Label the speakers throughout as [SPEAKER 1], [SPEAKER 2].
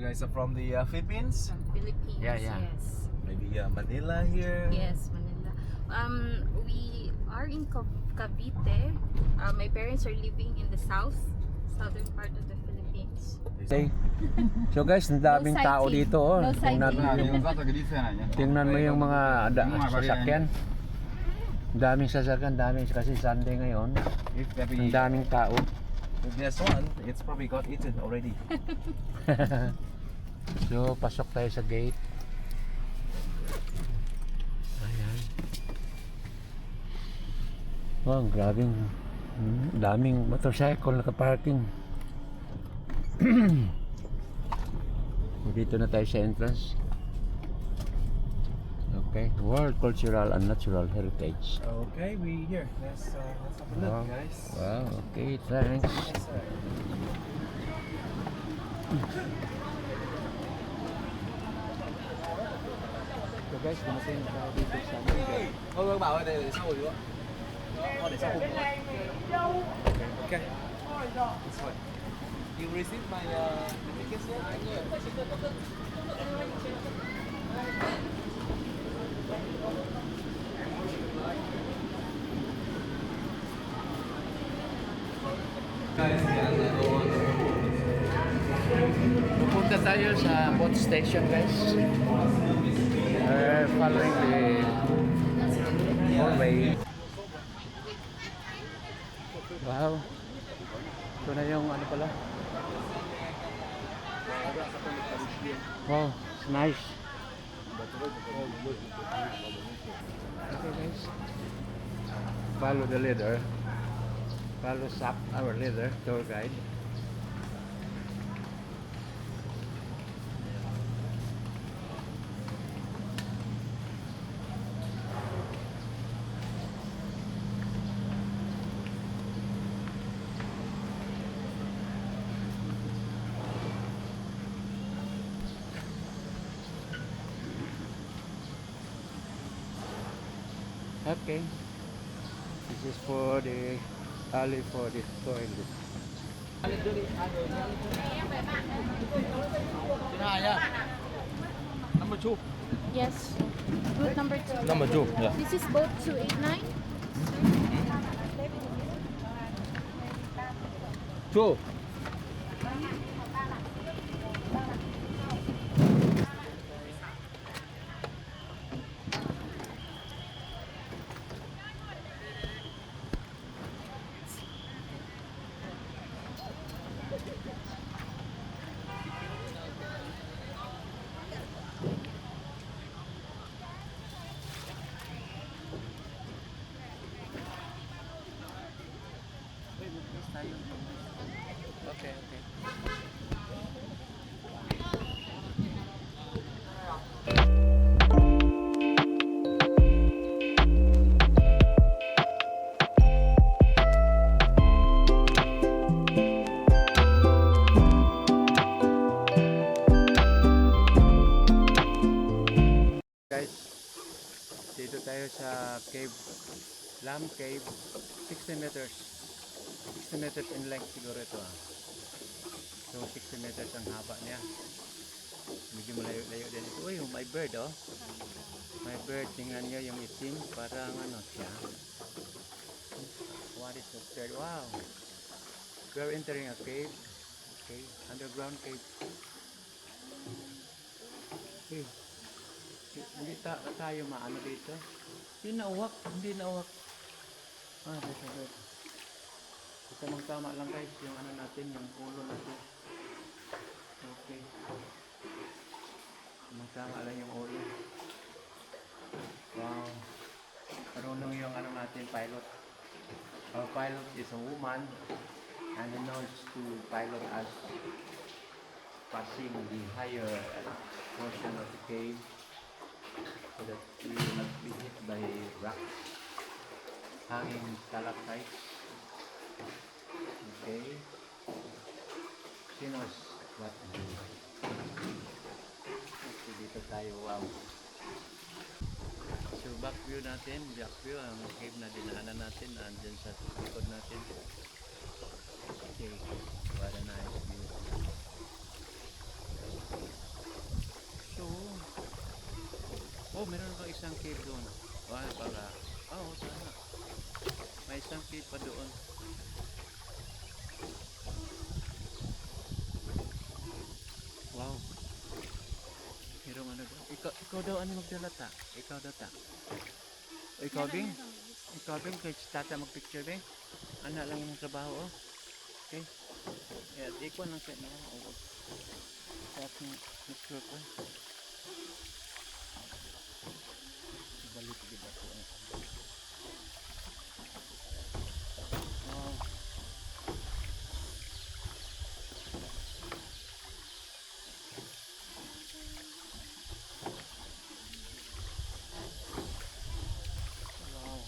[SPEAKER 1] guys are from the Philippines?
[SPEAKER 2] From Philippines,
[SPEAKER 1] Yeah, yeah.
[SPEAKER 2] yes.
[SPEAKER 1] Maybe Manila here?
[SPEAKER 2] Yes, Manila. We are in Cavite. My parents are living in the southern part of the Philippines.
[SPEAKER 3] Okay. So guys, ang daming
[SPEAKER 2] No
[SPEAKER 3] tao
[SPEAKER 2] sighting.
[SPEAKER 3] dito. Oh.
[SPEAKER 2] No
[SPEAKER 3] Tingnan mo yung mga sasakyan. Ang daming sasakyan, daming kasi Sunday ngayon. Ang daming tao.
[SPEAKER 1] If there's one, it's probably got eaten already.
[SPEAKER 3] So, pasok tayo sa gate. Ayan. Wow, grabing daming motorcycle nakaparking. Dito na tayo sa entrance. Okay, World Cultural and Natural Heritage.
[SPEAKER 1] Okay, we here. Let's have a look, guys.
[SPEAKER 3] Wow, okay, thanks.
[SPEAKER 1] Yes, sir.
[SPEAKER 3] So guys, dumating na tayo dito sa Manila.
[SPEAKER 1] Thôi các bảo ơi, để sau rồi nữa. Đó, để sau cùng nữa. Okay. This way. You received my tickets yet?
[SPEAKER 3] Pupunta tayo sa boat station guys. Following the hallway. Wow. Ito na yung ano pala. Wow, it's nice. Okay guys. Follow the leader. Follow Sap, our leader, tour guide. Okay. This is for the alley for the toilet.
[SPEAKER 1] Number 2.
[SPEAKER 2] Yes. Route number 2.
[SPEAKER 1] Number 2, yeah.
[SPEAKER 2] This is boat 289.
[SPEAKER 1] 2.
[SPEAKER 3] Okay, okay. Guys, dito tayo sa cave, Lamb Cave, 60 meters. 60 meters in length siguro ito ah. So 60 meters ang haba niya. Medyo malayo-layo din ito. Uy, my bird oh. My bird, tingnan nyo yung itim. Parang ano siya. What is that bird? Wow. We are entering a cave. Okay, underground cave. Okay. Hindi tayo maano dito. Hindi nauwak. Hindi nauwak. Ah, that's good. Tama lang guys yung ano natin, yung ulo natin. Okay. Tama lang yung ulo. Wow. Marunong yung ano natin, pilot. Our pilot is a woman and he knows to pilot us passing the higher portion of the cave so that we will not be hit by rocks, hanging stalactites. Okay. She knows what to do. Okay, dito tayo. Wow. So back view natin, back view ang cave na dinaanan natin, andyan sa likod natin. Okay, what a nice view. isang cave doon. Wala pala. Oo, tama. May isang cave pa doon. Wow. Pero ano daw? Ikaw daw ano magdala ta? Ikaw daw ta? O ikaw Bing? Ikaw Bing, kay si tata magpicture Bing? Anak lang yung trabaho oh. Okay? Yeah, ikaw lang sa mga oh. Sa aking picture ko. Balik di ba ko? Wow. Wow.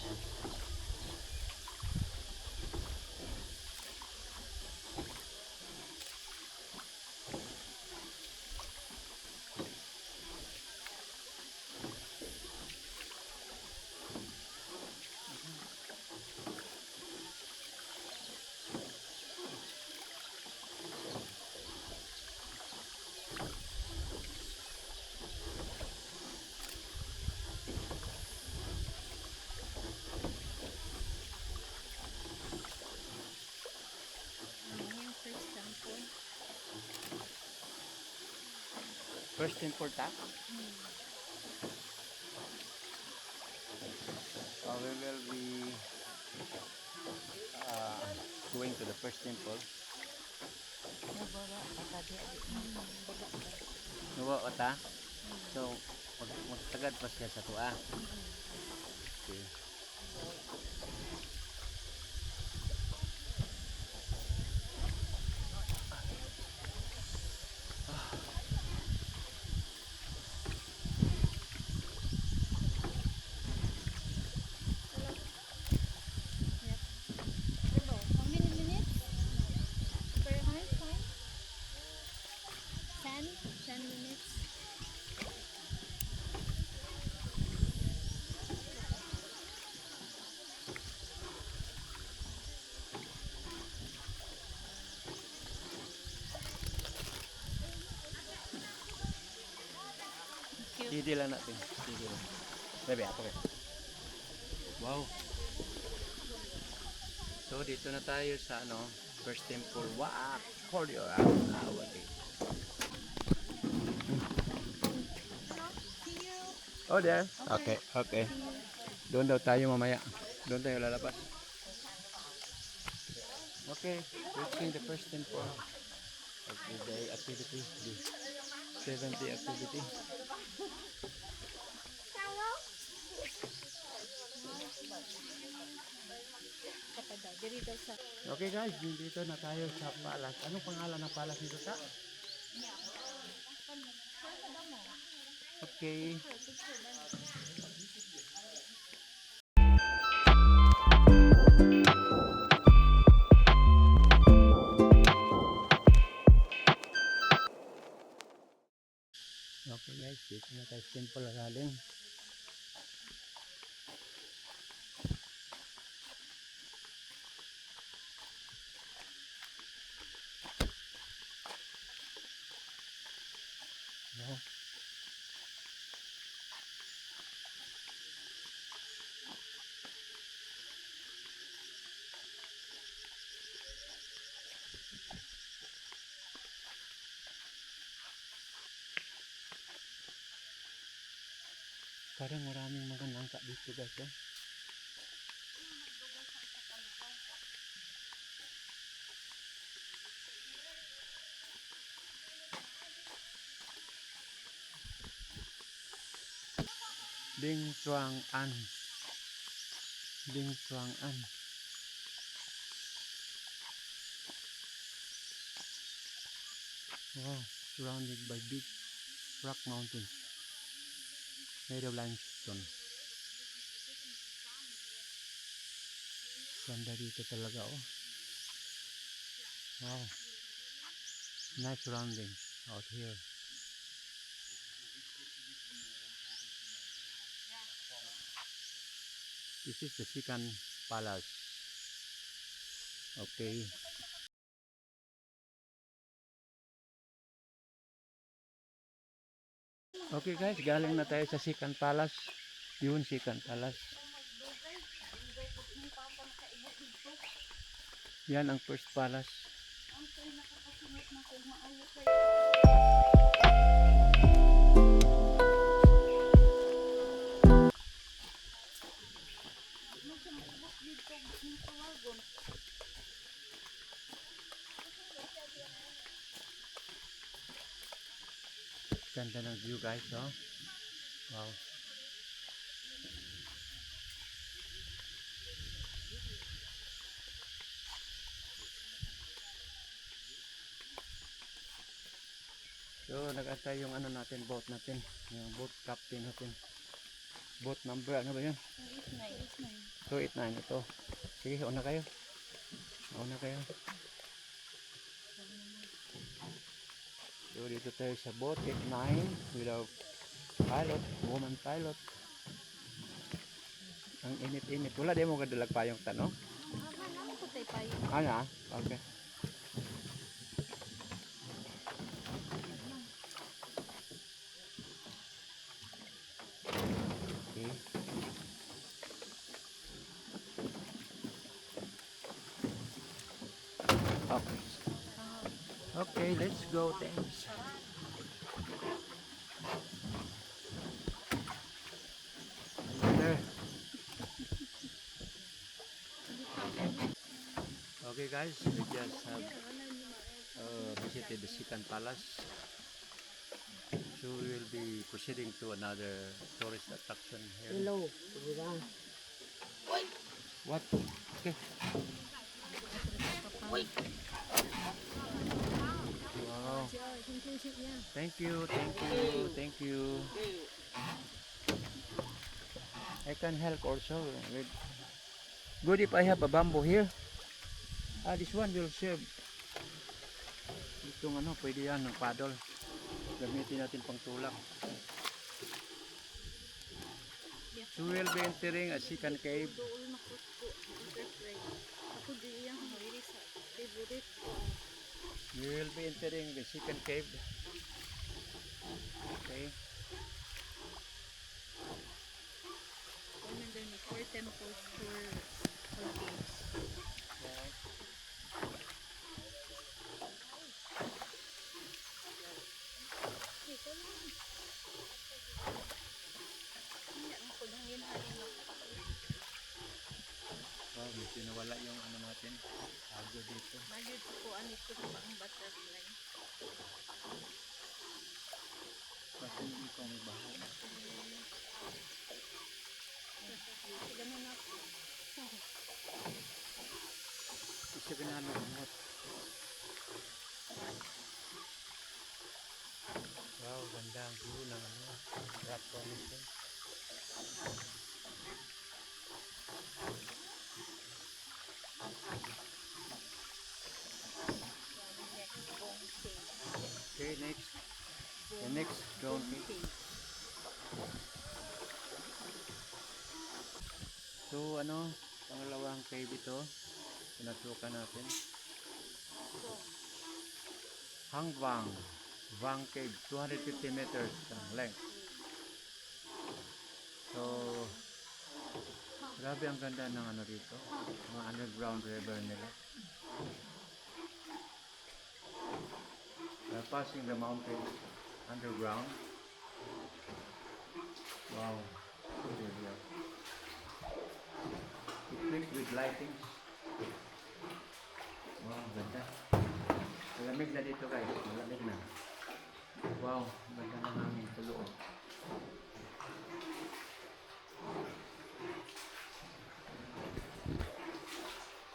[SPEAKER 2] Yung first temple.
[SPEAKER 3] First in for that? We will be uh, going to the first temple. Nuwa ata? So, magtagad pa siya sa tuwa. Okay.
[SPEAKER 2] How many minutes? Per hour? 10? 10 minutes?
[SPEAKER 3] Steady lang natin. Steady lang. Bebe, ako eh. Wow. So, dito na tayo sa ano, first temple. Wow! Cordio. Awali. Oh, there? Okay, okay. Doon daw tayo mamaya. Doon tayo lalabas. Okay, reaching the first temple of the day activity, the 7th-day activity. Okay guys, dito na tayo sa palace. Anong pangalan ng palace nito ta? Okay. Okay guys, dito na tayo sa temple galing. No. Parang maraming mga nangka dito guys oh. Ding Chuang An. Ding Chuang An. Wow, surrounded by big rock mountains made of limestone. Ganda dito talaga oh. Wow. Nice surroundings out here. This is the Sikan Palace. Okay. Okay guys, galing na tayo sa Sikan Palace. Yun, Sikan Palace. Yan ang first palace. Ganda ng view guys, no? Wow. So, nag-antay yung ano natin, boat natin. Yung boat captain natin. Boat number, ano ba yun? 289 ito. Sige, una kayo. Una kayo. So, dito tayo sa boat 89 without pilot, woman pilot. Ang init-init. Wala din mo kadalag payong tanong? Ano? Okay. Okay. Okay. Okay, let's go. Thanks. There. Okay guys, we just have visited the Sikan Palace. So we will be proceeding to another tourist attraction here.
[SPEAKER 4] Hello.
[SPEAKER 3] What? Okay. Wow. Thank you, thank you, thank you. I can help also with. Good if I have a bamboo here. This one will serve. Itong ano, pwede yan ng paddle. Gamitin natin pang tulak. So we will be entering a Sikan cave. We will be entering the Sikan cave. Okay.
[SPEAKER 2] Four temples for Philippines.
[SPEAKER 3] Wow, medyo nawala yung ano natin. Ago dito.
[SPEAKER 2] Magod ko ang ito pa ang butterfly.
[SPEAKER 3] Kasi hindi ko may baho. Isa ganano kumot. Wow, ganda ang view ng ano. Rock formation. Okay, next. The next drone cave. So ano, pangalawang cave ito. Pinasukan natin. Hangvang Vang Cave, 250 meters ang length. So, grabe ang ganda ng ano dito. Mga underground river nila. We're passing the mountain underground. Wow. It filled with lightings. Wow, ganda. Malamig na dito guys. Malamig na. Wow, ganda ng hangin sa loob.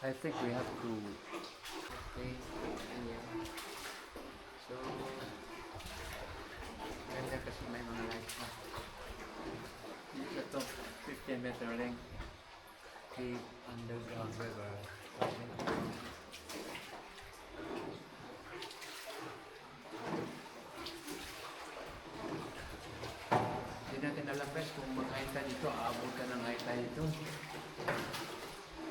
[SPEAKER 3] I think we have to okay, yeah. So ganda kasi may mga lights na. Ito 15 meter length cave underground river. Hindi natin alam guys kung mag-high tide dito, aabot ka ng high tide dito.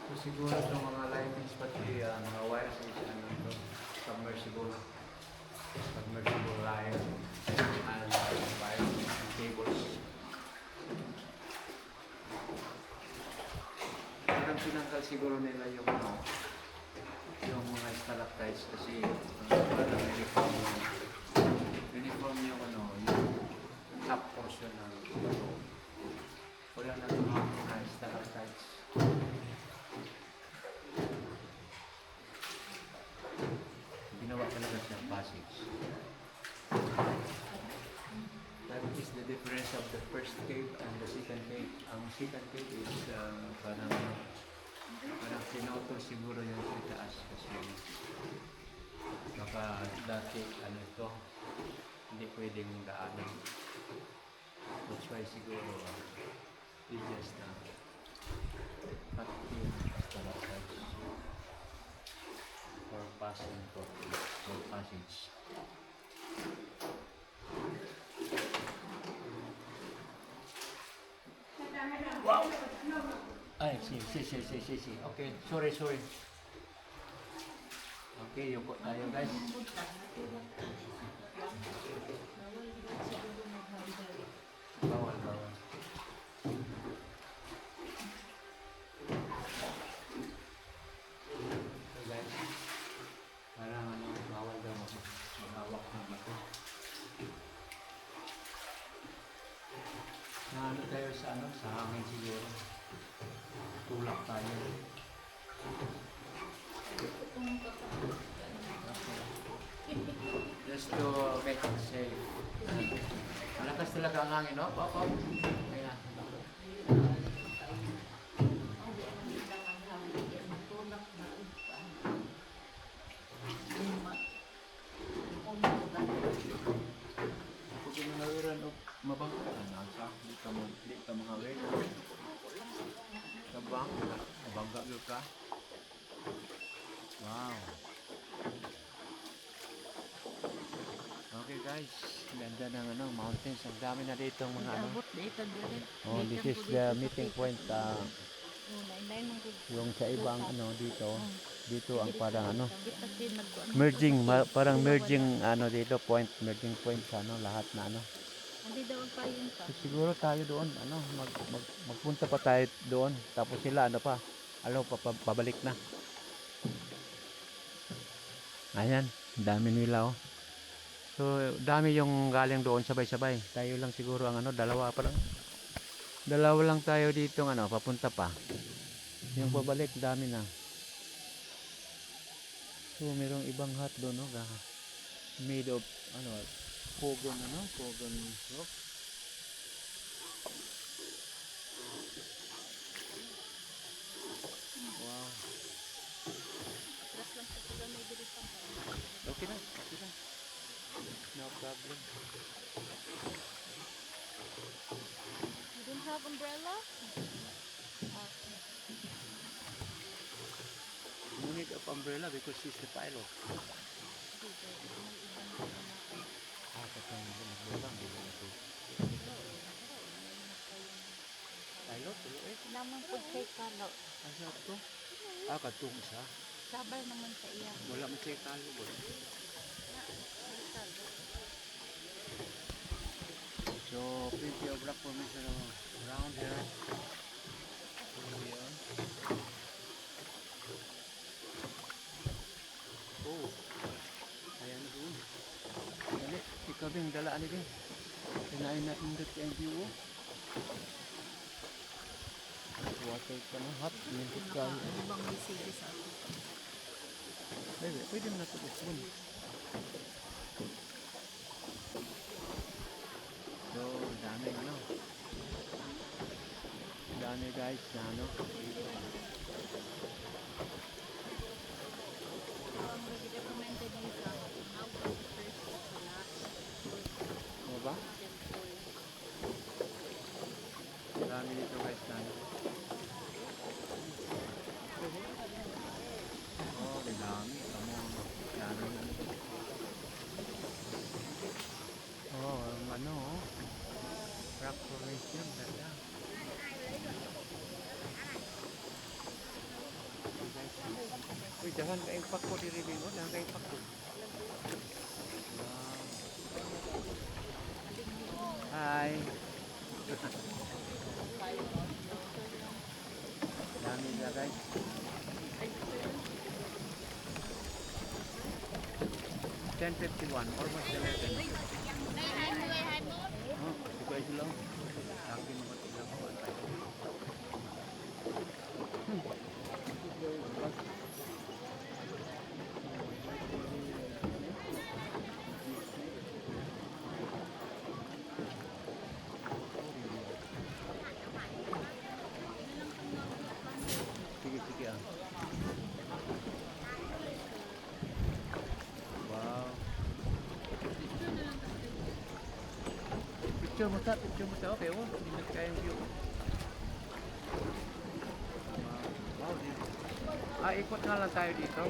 [SPEAKER 3] So siguro itong mga lightings pati mga wires is ano ito, submersible line and wires and cables. siguro nila yung mga stalactites kasi parang uniform yung top portion ng bato. Wala na yung mga stalactites. Ginawa talaga siyang passage. That is the difference of the first cave and the second cave. Ang second cave is parang pinauto siguro yung sa taas kasi baka dati ito, hindi pwedeng daanan. That's why siguro it's just cut here stalactites for passing for passage. Wow! Ay, si. Okay, sorry. Okay, yuko tayo guys. Bawal. So guys, parang bawal daw maghawak ng bato. Naano tayo sa hangin siguro. Tulak tayo. Just to make it safe. Malakas talaga ang hangin, no? Papa. Kaya. Kung ginawiran o mabangka, nasa, di ka mangawin. Kabang, mabangga yun ka. Wow. Okay guys, ganda ng mountains. Ang dami na dito mga Oh, this is the meeting point. Yung sa ibang dito ang parang merging, parang merging dito merging point sa lahat na
[SPEAKER 2] Hindi daw tayo pa.
[SPEAKER 3] So, siguro tayo doon magpunta pa tayo doon tapos sila pabalik na. Ayan, dami nila oh. So, dami yung galing doon sabay-sabay. Tayo lang siguro ang dalawa lang tayo dito papunta pa. Yung pabalik dami na. So, merong ibang hut doon made of pogon rock. Wow. Okay na. No problem.
[SPEAKER 2] You don't have umbrella?
[SPEAKER 3] You need of umbrella because she's the pilot. Katong umbrella pilot
[SPEAKER 2] Naman po kay Kalo.
[SPEAKER 3] Asa to? Katong isa.
[SPEAKER 2] Sabay naman sa iya.
[SPEAKER 3] Wala man siya talo ba? So, plenty of rock formation around here. Oh, ayan doon. Dali, ikaw din, dalaan din. Kinain natin dito yung view. Water ka na, hot. Mintik ka.
[SPEAKER 2] Ano bang may sige sa akin?
[SPEAKER 3] Pwede mo na ito usbon. So, dami dami guys na
[SPEAKER 2] Ang recommended is now go first to last.
[SPEAKER 3] Ano ba? Dami dito guys na oh, dami. Oh, rock formation, ganda. Uy, dahan kayong pako di ribing o, dahan kayong pako. Wow. Hi. Dami na guys. 10:51, almost 11. Oh, suka sila. Laki mga sila. Sige, sige ah. Wow. Picture mo sa, picture mo sa. Okay, oh. Hindi na kayang view. Wow, dito. Ikot na lang tayo dito.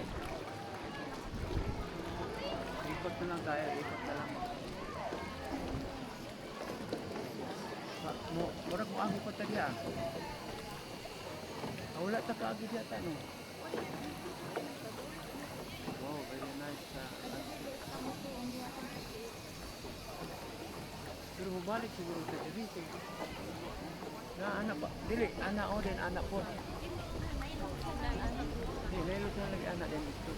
[SPEAKER 3] Ikot na lang tayo, ikot na lang. Murag mo ang ikot tadi ah. Wala ta kaagid yata no. Wow, very nice. Pero mabalik siguro sa dito. Na anak pa, dili, anak o din, anak po. Lalo siya lagi anak yan dito.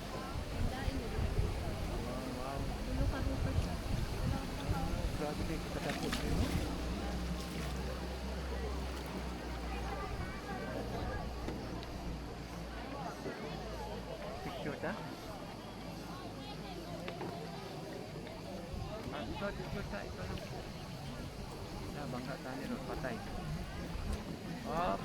[SPEAKER 3] Wow, wow. Grabe din kita tapos. Picture ta? Ito, picture ta, ito lang. Bangga tani ron, patay. Op.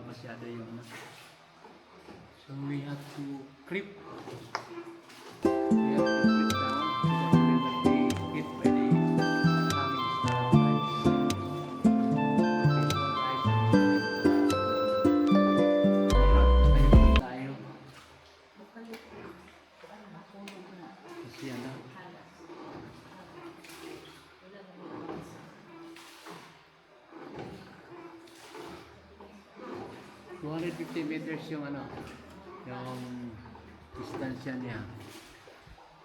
[SPEAKER 3] Masyado yung so we have to creep. We have to creep down so that we will be hit by the coming starlight. Tayo. Kasi ano. 250 meters yung ano, yung distansya niya.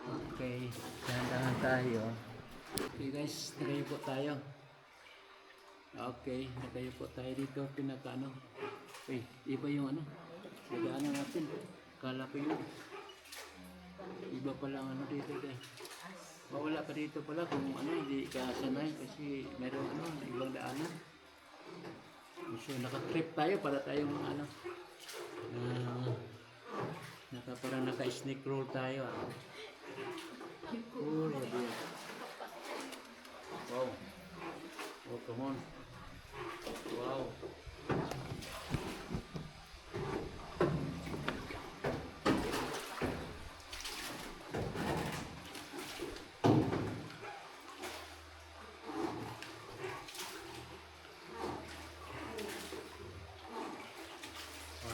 [SPEAKER 3] Okay, dahan-dahan tayo. Okay guys, nakayupo tayo. Okay, nakayupo tayo dito, pinaka ano. Iba yung ano, nagaanan natin. Kala ko yun. Iba pala ang ano dito deh. Mawala ka dito pala kung ano, hindi ka sanay kasi meron ano, ibang daanan. So naka-trip tayo para tayong ano parang naka-sneak roll tayo oh, wow, oh come on, wow.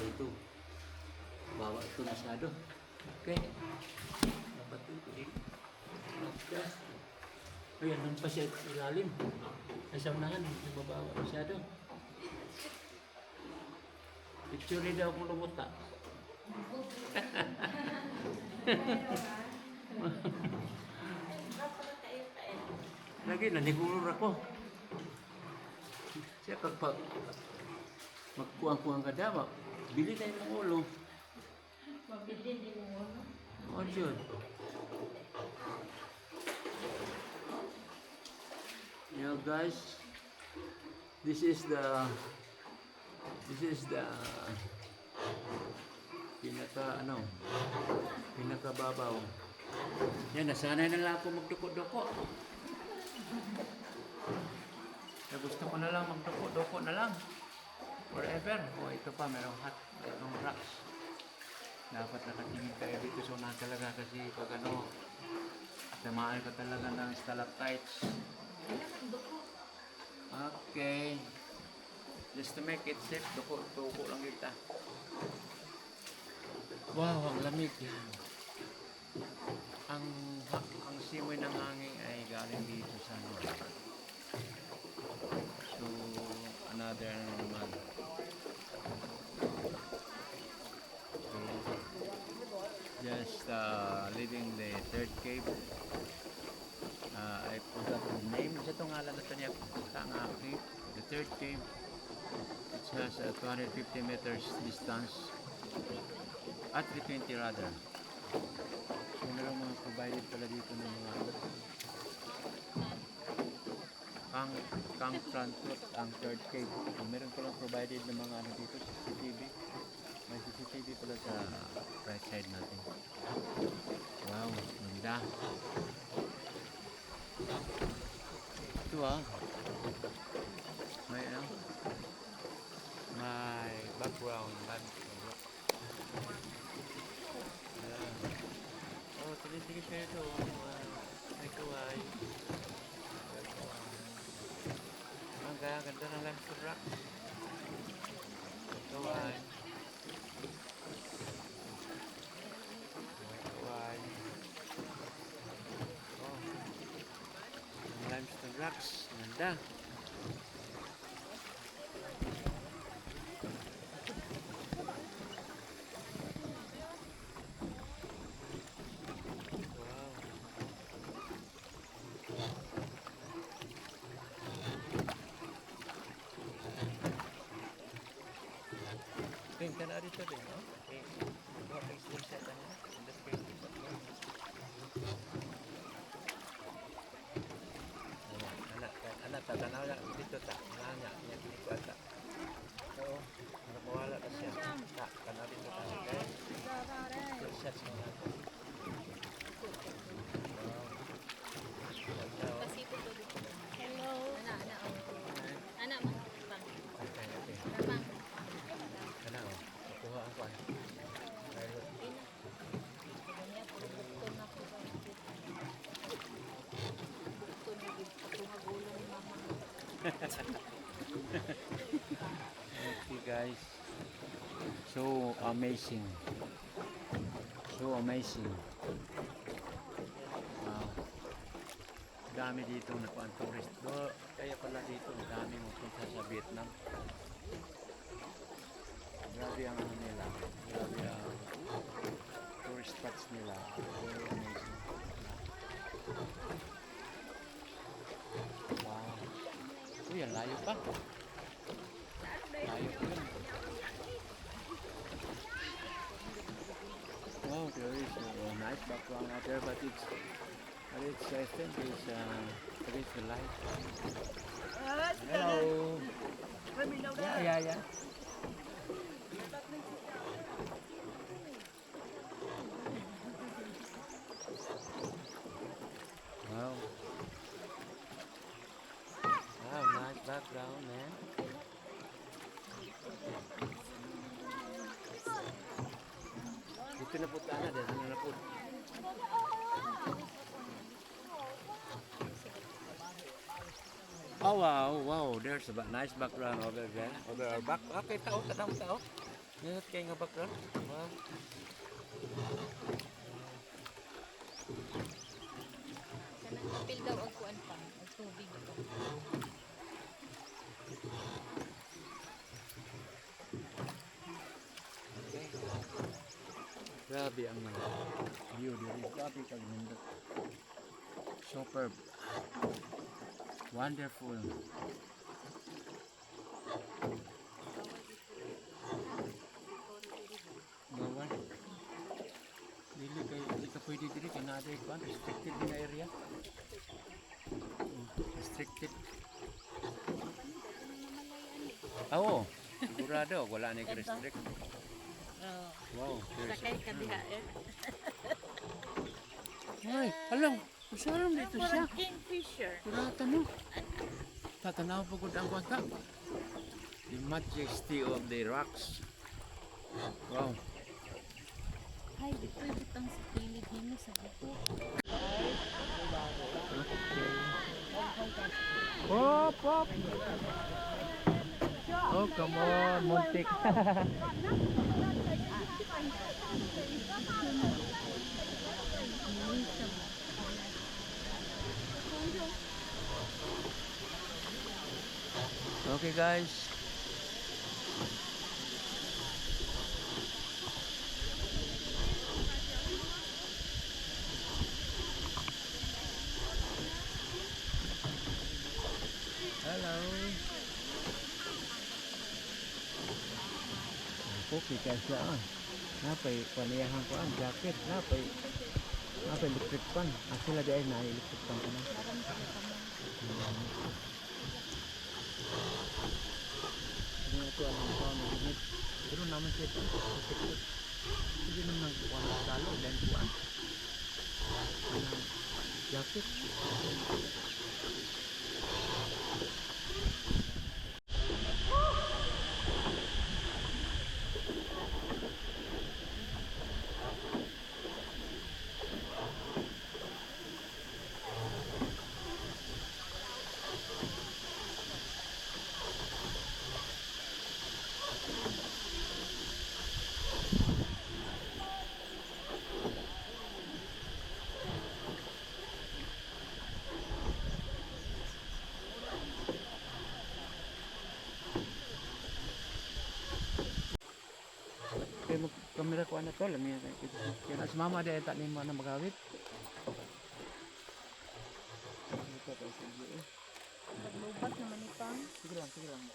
[SPEAKER 3] Ito bawa ito masyado. Okay, dapat ito okay. Ayan, nang pa siya ilalim nasa unahan, babawa masyado. Picture daw kung lumuta. Lagi nanigurur ako siya kapag magkuang-kuang ka daw, bili tayo ng ulo. Mabili din ng ulo? Oo, yun. Yeah, guys, this is the pinaka babaw. Yan, nasanay na lang ako magduko-duko. Gusto ko na lang magduko-duko na lang. Forever. Oh, ito pa, merong rocks. Dapat nakatingin tayo dito sa unahan talaga kasi pag ano, tamaan ka talaga ng stalactites. Okay. Just to make it safe, duko lang kita. Wow, ang lamig. Ang simoy ng hangin ay galing dito sa ano. So, another ano naman. Just leaving the third cave. I forgot the name. Sa itong ngalan na ito niya. Tanga cave. The third cave. It has 250 meters distance. At 320 rather. So merong mga provided pala dito ng mga Kang Transport ang third cave. So meron palang provided ng mga ano dito, CCTV. May CCTV pala sa right side natin. Wow, ganda. Ito may ano, may background land. Oh, sige kayo ito. May kuway. Ang ganda ng limestone rock. Kuway. Kuway. Oh, ang limestone rocks. Ganda. Ka na dito din, no? Okay. Buka pa yung set na nila. Anak, tatanaw lang dito ta. Nanya, niya pinikuan ta. Oo, mawala ka siya. Ta, tanaw dito ta. Okay? Set mo na. Wow.
[SPEAKER 2] Hello. Anak mo.
[SPEAKER 3] Okay.
[SPEAKER 2] Bang.
[SPEAKER 3] Kana o. Kuha ang kuan. Okay guys. So amazing. Wow. Dami dito na kuan tourist. Kaya pala dito dami mo punta sa Vietnam. Grabe ang ano nila. Grabe ang tourist spots nila. Very amazing. Wow. Uy, ang layo pa. Layo pa lang. Wow, there is a nice background out there, but it's I think it's the light. Hello. Yeah. Wow, nice background, man. Dito na po tayo, dito na po. Oh wow, there's a nice background over there. Over our back. Okay, tao. Ngayon kayo nga background. Wow.
[SPEAKER 2] Kanang kapil daw ang kuan pa, ang tubig pa.
[SPEAKER 3] Okay. Grabe ang view dito. Grabe kaganda. Superb. Wonderful. Bawal. Hindi ka pwede dito. Another one. Restricted na area. Restricted. Oo. Sigurado. Wala na i-restrict. Wow.
[SPEAKER 2] Sakay ka diha eh.
[SPEAKER 3] Ay, alam. Masaram dito siya.
[SPEAKER 2] Kingfisher.
[SPEAKER 3] Kurata mo. Tatanaw po ko ang kwanta. The majesty of the rocks. Wow.
[SPEAKER 2] Ay, dito itang sa kilid mo sa buko.
[SPEAKER 3] Hop. Oh, come on, muntik. Okay guys. Hello. Okay guys lah. Napay paniyahan ko ang jacket. Napay electric pan. Asila di ay na electric pan ko na. Hindi na ito ang mga nagigit. Pero naman siya ito. Hindi naman nagkuhan na salo. Dahil kuhan. Jacket. Kaya mag-camera ko na to, alam niya. Kaya na si mama dahil tak ni mo na magawit. Ito tayo sa iyo.
[SPEAKER 2] Naglubat naman itang.
[SPEAKER 3] Sige lang, sige lang.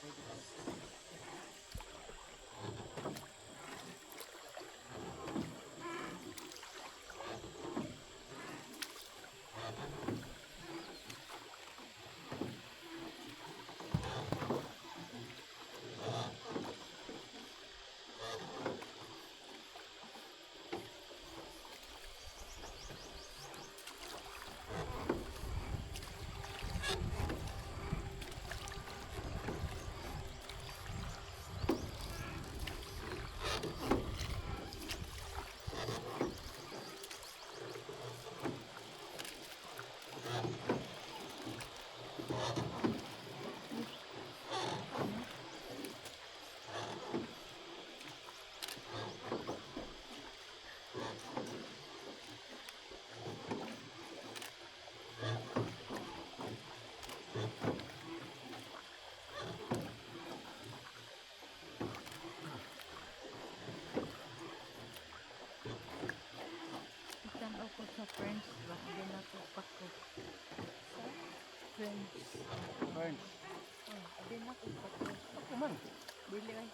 [SPEAKER 2] Itan ako sa French. Baka din ako pako. Sa French.
[SPEAKER 3] Burns.
[SPEAKER 2] Oh, din ako pako.
[SPEAKER 3] Ako man.
[SPEAKER 2] Dili ay.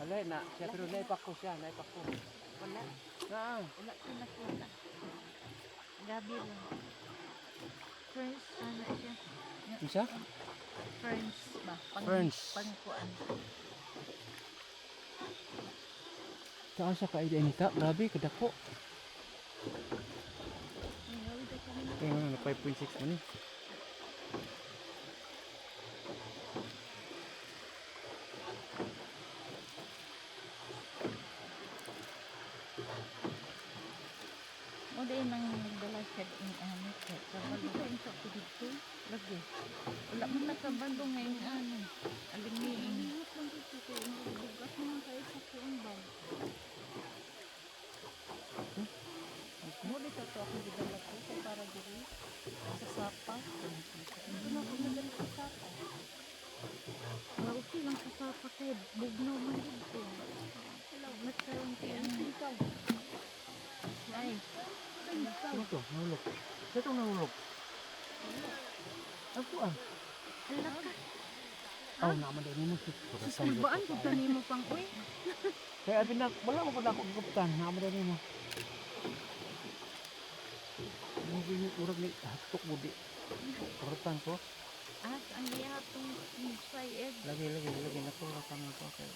[SPEAKER 3] Alay na, siya pero naipako siya, naipako.
[SPEAKER 2] Wala. Wala ko nakita. Gabi lang. French, ano siya?
[SPEAKER 3] Isa?
[SPEAKER 2] French ba?
[SPEAKER 3] French.
[SPEAKER 2] Pangkuan.
[SPEAKER 3] Saan siya ka-identita? Grabe, kadako. Kaya nga, na 5.6 man eh.
[SPEAKER 2] O dahil nang nagdala siya in ano siya. Kabalo ka yung sa dito. Lagi. Wala mo nakabalo ngayon ano. Alingin. Alingin lang dito ko. Bugas naman kayo sa kuong bag. Mo dito to ako gidala ko sa para diri. Sa sapa. Hindi na ako nadala sa sapa. Okay lang sa sapa kay bugnaw man dito. Nagkaroon kayo ang ikaw. Ay.
[SPEAKER 3] Ano to? Nahulog. Siya itong nahulog. Ako ah.
[SPEAKER 2] Ala ka.
[SPEAKER 3] Oh, naman din mo siya.
[SPEAKER 2] Sulbaan ko tani mo pang uy.
[SPEAKER 3] Kaya pinak, wala mo ko na guptan. Naman din mo. Mungkin urag ni hatok budi. Urutan ko.
[SPEAKER 2] At ang lihatong side.
[SPEAKER 3] Lagi natulak ka na ko kay.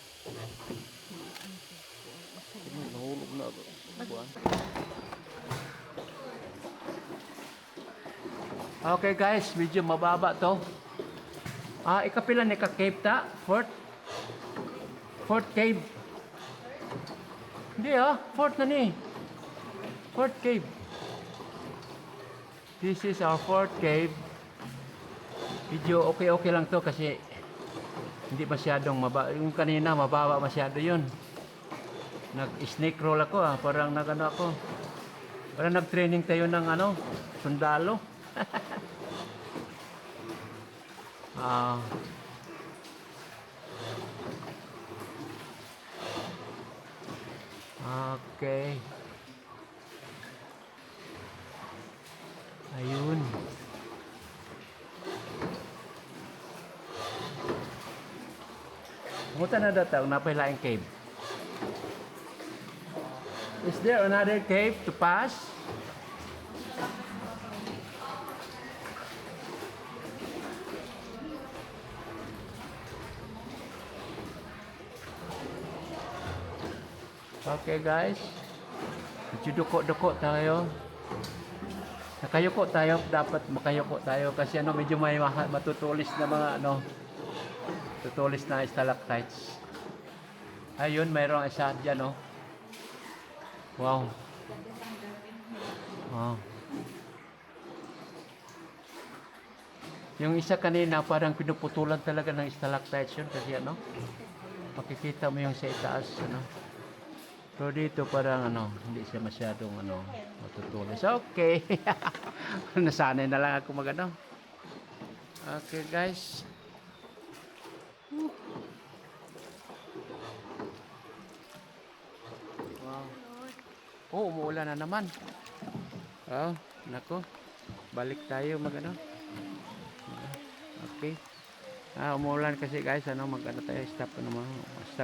[SPEAKER 3] Nahulog na ako. Buwan. Okay guys, medyo mababa to. Ikapila ni ka-cave ta? Fourth cave. Hindi fourth na ni. Fourth cave. This is our fourth cave. Medyo okay lang to kasi hindi masyadong yung kanina mababa masyado yun. Nag-snake roll ako parang nagano ako. Parang nag-training tayo ng sundalo. Okay. Ayun. Punta na dito, napay laing cave. Is there another cave to pass? Okay guys. Medyo tayo. Nakayuko tayo, dapat makayuko tayo kasi ano medyo may matutulis na mga ano tutulis na stalactites. Ayun, mayroong isa diyan oh. Wow. Wow. Yung isa kanina parang pinuputulan talaga ng stalactites yun kasi ano makikita mo yung sa itaas ano. Pero dito parang ano, hindi siya masyadong ano, matutulis. Okay. Nasanay na lang ako magano. Okay, guys. Wow. Oh, umuulan na naman. Oh, nako. Balik tayo magano. Okay. Umuulan kasi guys, ano, magano tayo, stop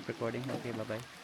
[SPEAKER 3] recording. Okay, bye-bye.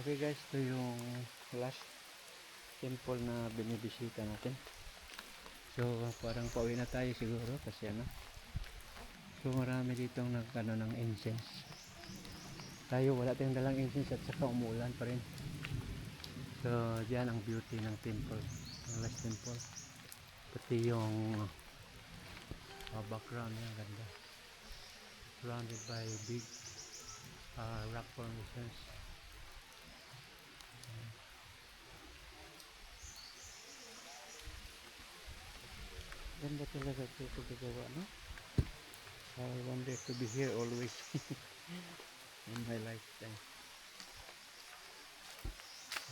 [SPEAKER 3] Okay guys, ito yung last temple na binibisita natin. So parang pauwi na tayo siguro kasi ano. So marami ditong nagano ng incense. Tayo wala tayong dalang incense at saka umuulan pa rin. So diyan ang beauty ng temple, ng last temple. Pati yung background niya ganda. Surrounded by big rock formations. Ganda talaga ito pagkagawa, no? I wonder to be here always in my lifetime.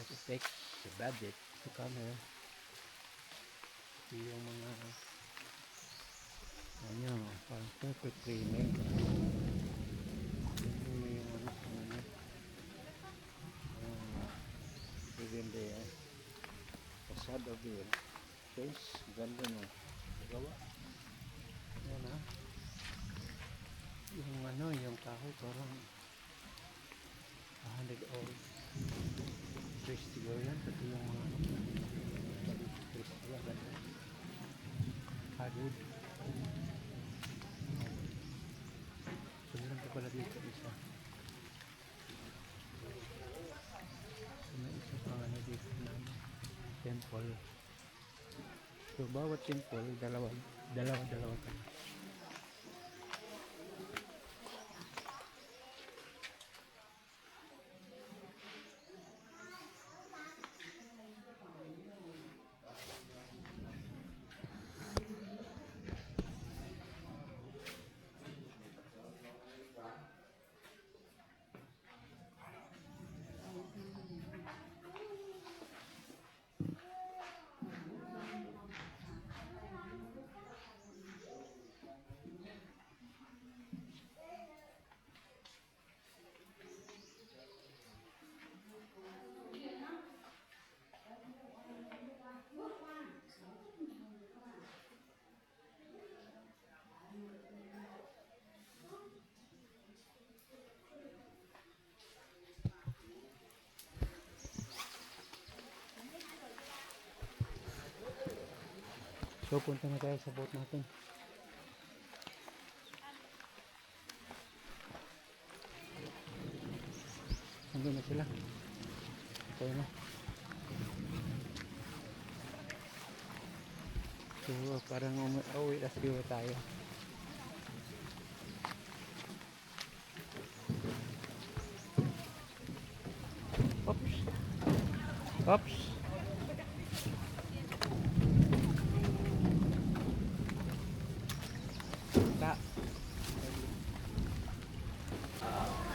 [SPEAKER 3] But it takes a budget to come here. Ito yung mga ano, parang perfectly made. Ito yung ano, even the facade of the face, ganda no. Gawa. Yan ha. Yung ano, yung kahoy parang 100 old trees siguro yan. Pati yung mga trees siguro ganda. Hardwood. Sobrang ka pala dito isa. So, may isa pang ano dito na temple. So bawat temple, dalawa pa. So punta na tayo sa boat natin. Nandun na sila. Okay na. So, parang uwi na siguro tayo. Oops. Oops. Ta.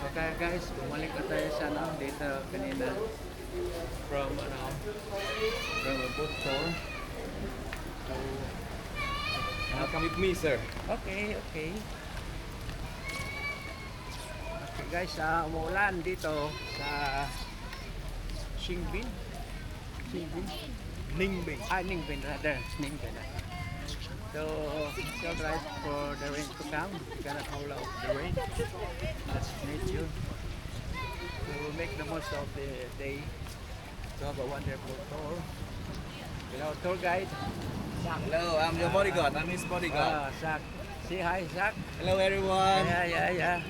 [SPEAKER 3] Okay guys, bumalik na tayo sa dito kanina from a boat tour. So,
[SPEAKER 1] Come with me, sir.
[SPEAKER 3] okay. Okay guys, umuulan dito sa Ningbin. Ningbin rather. Ningbin. So, it's alright for the rain to come. We're gonna hold out the rain. Let's meet you. To make the most of the day. To have a wonderful tour. With our tour guide.
[SPEAKER 1] Hello, I'm your bodyguard. I'm his bodyguard.
[SPEAKER 3] Zach. Say hi, Zach.
[SPEAKER 1] Hello, everyone.
[SPEAKER 3] Yeah.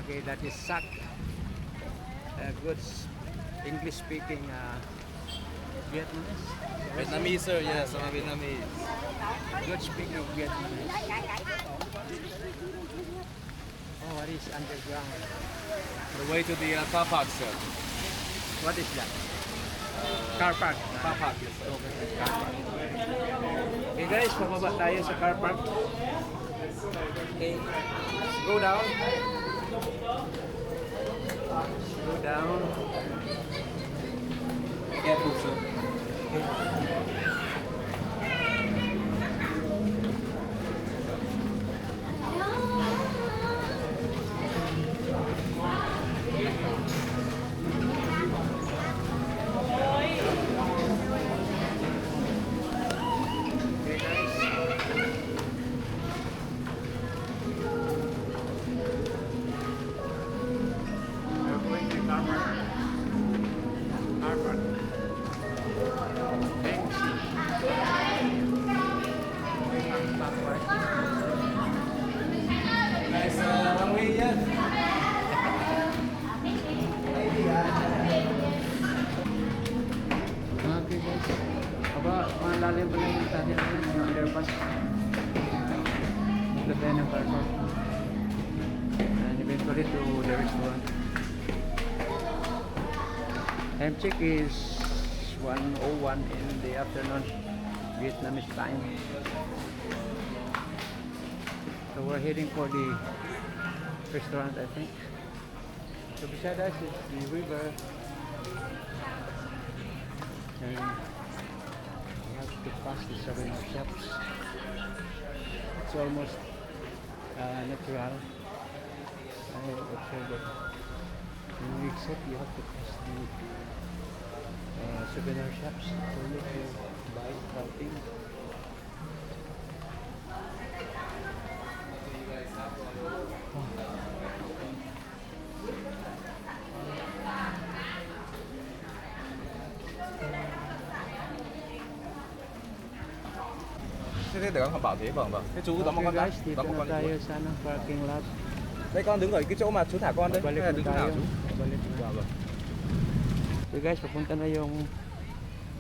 [SPEAKER 3] Okay, that is Zach. Good English speaking Vietnamese.
[SPEAKER 1] Vietnamese, sir. Yes, I'm a Vietnamese.
[SPEAKER 3] Good speaking Vietnamese. Oh, what is underground?
[SPEAKER 1] The way to the car park, sir.
[SPEAKER 3] What is that? Car park.
[SPEAKER 1] Car park, yes, sir.
[SPEAKER 3] Okay guys, pababa tayo sa car park. Okay, let's go down. Go down.
[SPEAKER 1] Be careful, sir.
[SPEAKER 3] Okay guys. We're going to car park. Car park.
[SPEAKER 1] Guys, one way yet.
[SPEAKER 3] Okay guys. Aba, malalim pala yung tayo natin, yung underpass. Ito tayo ng car park. And eventually to the restaurant. Time check is 1:01 in the afternoon, Vietnamese time. So we're heading for the restaurant, I think. So beside us is the river. And we have to pass the souvenir shops. It's almost natural. I observed that when you exit, you have to pass the souvenir shops for you to buy something.
[SPEAKER 1] Thế để con không bảo thế, vâng. Cái chú đón một
[SPEAKER 3] Okay
[SPEAKER 1] con
[SPEAKER 3] guys,
[SPEAKER 1] cái.
[SPEAKER 3] dito
[SPEAKER 1] Đón một
[SPEAKER 3] na
[SPEAKER 1] con
[SPEAKER 3] tayo
[SPEAKER 1] cái.
[SPEAKER 3] sa parking lot.
[SPEAKER 1] Đây con đứng ở cái chỗ mà chú thả con đây. Hay
[SPEAKER 3] Balik
[SPEAKER 1] là
[SPEAKER 3] na
[SPEAKER 1] đứng chỗ nào
[SPEAKER 3] tayo.
[SPEAKER 1] chú?
[SPEAKER 3] Balik na.
[SPEAKER 1] Dạ vâng.
[SPEAKER 3] So guys, papunta na yung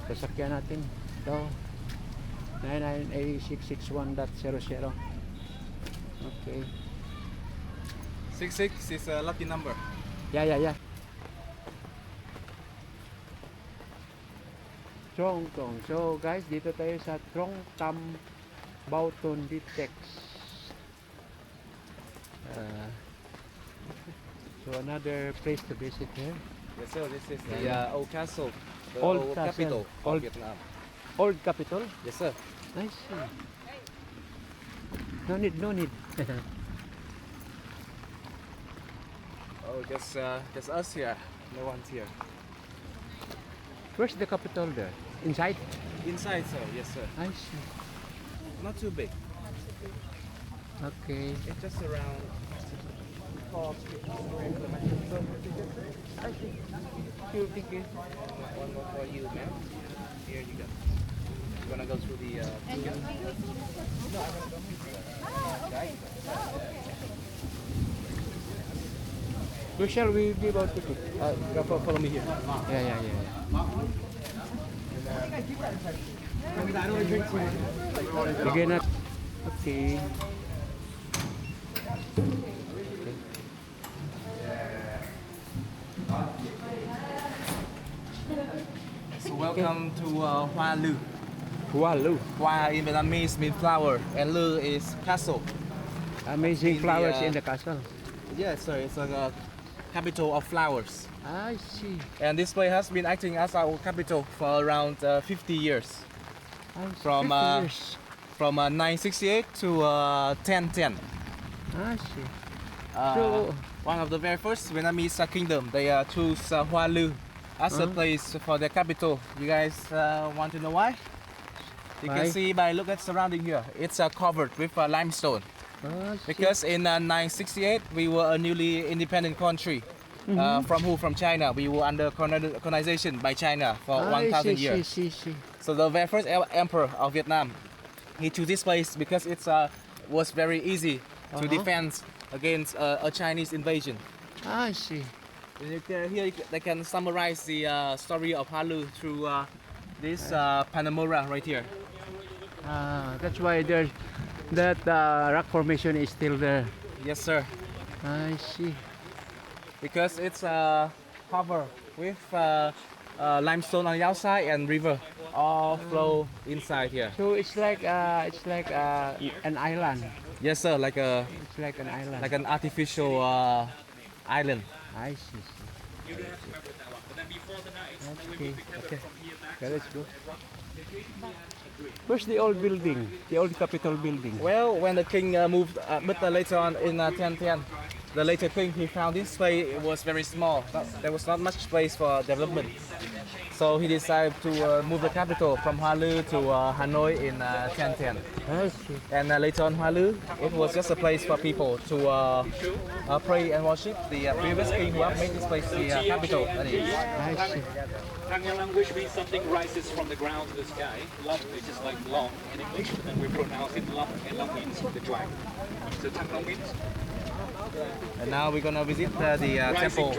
[SPEAKER 3] sasakyan natin. Ito, 9986661.00. Okay.
[SPEAKER 1] 66 is a lucky number.
[SPEAKER 3] Yeah. Trong Tong. So guys, dito tayo sa Trong Tam Bao Ton Ditex. So another place to visit here.
[SPEAKER 1] Yes, sir. This is the old castle. The
[SPEAKER 3] Old
[SPEAKER 1] old
[SPEAKER 3] castle.
[SPEAKER 1] capital of
[SPEAKER 3] Old-
[SPEAKER 1] Vietnam.
[SPEAKER 3] Old capital.
[SPEAKER 1] Yes, sir.
[SPEAKER 3] I see. No need.
[SPEAKER 1] Oh, just us here. No one's here.
[SPEAKER 3] Where's the capital there? Inside?
[SPEAKER 1] Inside, sir. Yes, sir.
[SPEAKER 3] I see.
[SPEAKER 1] Not too big.
[SPEAKER 3] Okay.
[SPEAKER 1] It's just around 4 kilometers.
[SPEAKER 3] I see. Thank you.
[SPEAKER 1] One more for you, ma'am. Here you go. You wanna go through the
[SPEAKER 3] Where shall we give our ticket?
[SPEAKER 1] Follow me here.
[SPEAKER 3] Yeah. Bigay na. Okay.
[SPEAKER 1] So welcome to Hoa Lu.
[SPEAKER 3] Walu.
[SPEAKER 1] Hoa in Vietnamese means flower, and Lu is castle.
[SPEAKER 3] Amazing
[SPEAKER 1] In the,
[SPEAKER 3] flowers in the castle.
[SPEAKER 1] Yes, sir. It's like a capital of flowers.
[SPEAKER 3] I see.
[SPEAKER 1] And this place has been acting as our capital for around 50 years. From,
[SPEAKER 3] 50 years.
[SPEAKER 1] From 968 to 1010.
[SPEAKER 3] I see.
[SPEAKER 1] Uh,
[SPEAKER 3] So-
[SPEAKER 1] one of the very first Vietnamese kingdom, they choose Hoa Lu as a place for their capital. You guys want to know why? You
[SPEAKER 3] Why?
[SPEAKER 1] can see by look at surrounding here. It's covered with limestone.
[SPEAKER 3] I see.
[SPEAKER 1] Because in 968 we were a newly independent country. From who? From China. We were under colonization by China for 1,000 years.
[SPEAKER 3] See.
[SPEAKER 1] So the very first emperor of Vietnam, he chose this place because it was very easy to defend against a Chinese invasion.
[SPEAKER 3] I see.
[SPEAKER 1] Here they can summarize the story of Hoa Lu through this panorama right here.
[SPEAKER 3] That's why there's that rock formation is still there.
[SPEAKER 1] Yes, sir.
[SPEAKER 3] I see.
[SPEAKER 1] Because it's covered with limestone on the outside and river all flow inside here.
[SPEAKER 3] So it's like an island.
[SPEAKER 1] Yes, sir. Like
[SPEAKER 3] It's like an island.
[SPEAKER 1] an artificial island.
[SPEAKER 3] I see. Okay. Okay, let's go. Where's the old building? The old Capitol building?
[SPEAKER 1] Well, when the king moved a bit later on in 1010, the later king he found this place was very small. There was not much space for development. So he decided to move the capital from Hoa Lu to Hanoi in 1010.
[SPEAKER 3] I see.
[SPEAKER 1] And later on Hoa Lu, it was just a place for people to pray and worship the previous king who have made this place the capital. That is.
[SPEAKER 3] I see.
[SPEAKER 4] Hanja language means something rises from the ground to the sky. Long is just like long in English, but then we pronounce it long, and long means the dragon. So Thang Long means
[SPEAKER 1] And now we're gonna visit the temple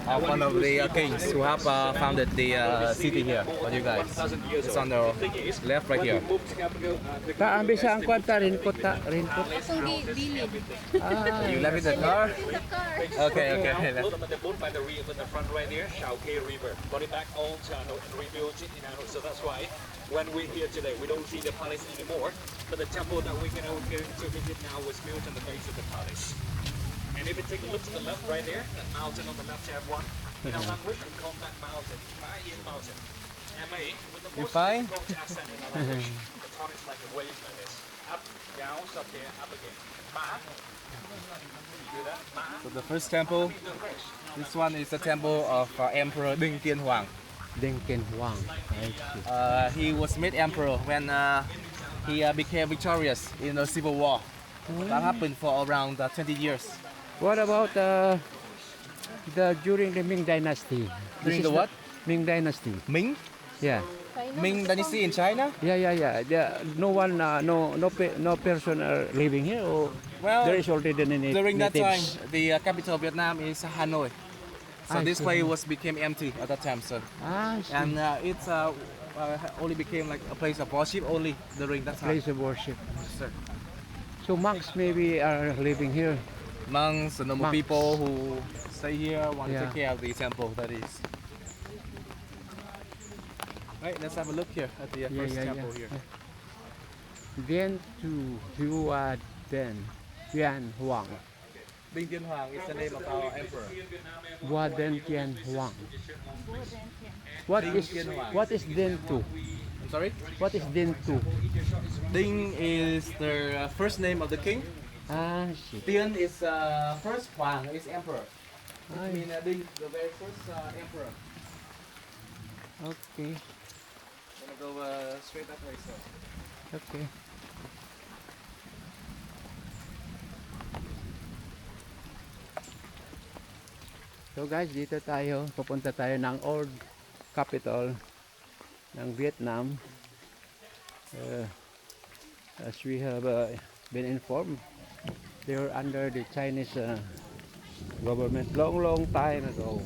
[SPEAKER 1] of one of the kings who have founded the city here for you guys.
[SPEAKER 4] 1,000 years
[SPEAKER 1] It's
[SPEAKER 4] old.
[SPEAKER 1] on the
[SPEAKER 4] The thing is,
[SPEAKER 1] left right
[SPEAKER 4] when
[SPEAKER 1] here.
[SPEAKER 4] we moved to capital, the
[SPEAKER 3] Ta ambi sa ang kwanta rinpot ta rinpot.
[SPEAKER 2] Akong bilin.
[SPEAKER 1] You left in the car?
[SPEAKER 2] Sa car.
[SPEAKER 1] Okay.
[SPEAKER 4] Ultimately moved by the river, the front right here, Shao Ke River. Brought it back all to Hanoi and rebuilt it in Hanoi. So that's why when we're here today, we don't see the palace anymore. But the temple that we're going to visit now was built on the base of the palace. And if you take a look to the left right there, that mountain on the left, you have one. In our language, we call that mountain Pai Yin Mountain. MA, with the
[SPEAKER 1] You
[SPEAKER 4] most
[SPEAKER 1] fine?
[SPEAKER 4] difficult accent in our language. The tone is like a wave like this. Up, down, up here, up again. Ma. You do that? Ma.
[SPEAKER 1] So the first temple, this one is the temple of Emperor Ding Tian Huang.
[SPEAKER 3] Deng Ken Huang. I see.
[SPEAKER 1] He was made emperor when he became victorious in the civil war. That happened for around 20 years.
[SPEAKER 3] What about during the Ming Dynasty?
[SPEAKER 1] During
[SPEAKER 3] This
[SPEAKER 1] the
[SPEAKER 3] is
[SPEAKER 1] what?
[SPEAKER 3] Ming Dynasty.
[SPEAKER 1] Ming?
[SPEAKER 3] Yeah.
[SPEAKER 1] Ming Dynasty in China?
[SPEAKER 3] Yeah. No one, no person are living here. Or
[SPEAKER 1] Well,
[SPEAKER 3] there is already the
[SPEAKER 1] during that time,
[SPEAKER 3] natives.
[SPEAKER 1] the capital of Vietnam is Hanoi. So
[SPEAKER 3] I
[SPEAKER 1] this
[SPEAKER 3] see.
[SPEAKER 1] place became empty at that time, sir.
[SPEAKER 3] I see.
[SPEAKER 1] And it's only became like a place of worship only during that time.
[SPEAKER 3] Place of worship.
[SPEAKER 1] Sir.
[SPEAKER 3] So monks maybe are living here.
[SPEAKER 1] Monks, the normal
[SPEAKER 3] Monks.
[SPEAKER 1] people who stay here want to
[SPEAKER 3] Yeah.
[SPEAKER 1] take care of the temple, that is. Right, let's have a look here at the first temple here.
[SPEAKER 3] Then to Hua Den Tian Huang.
[SPEAKER 1] Ding Tian Huang is the name of our emperor.
[SPEAKER 3] Hua Den Tian Huang. What is
[SPEAKER 1] Tian Huang.
[SPEAKER 3] what is Den Tu?
[SPEAKER 1] I'm sorry?
[SPEAKER 3] What is Den Tu?
[SPEAKER 1] Ding is the first name of the king.
[SPEAKER 3] Ah, shit.
[SPEAKER 1] Tian is first, Huang is emperor. I
[SPEAKER 3] Ay,
[SPEAKER 1] mean, Ding, the very first emperor.
[SPEAKER 3] okay.
[SPEAKER 1] Gonna go straight that way, sir.
[SPEAKER 3] Okay. So guys, dito tayo, papunta tayo ng old capital ng Vietnam. As we have been informed, they were under the Chinese government long time ago.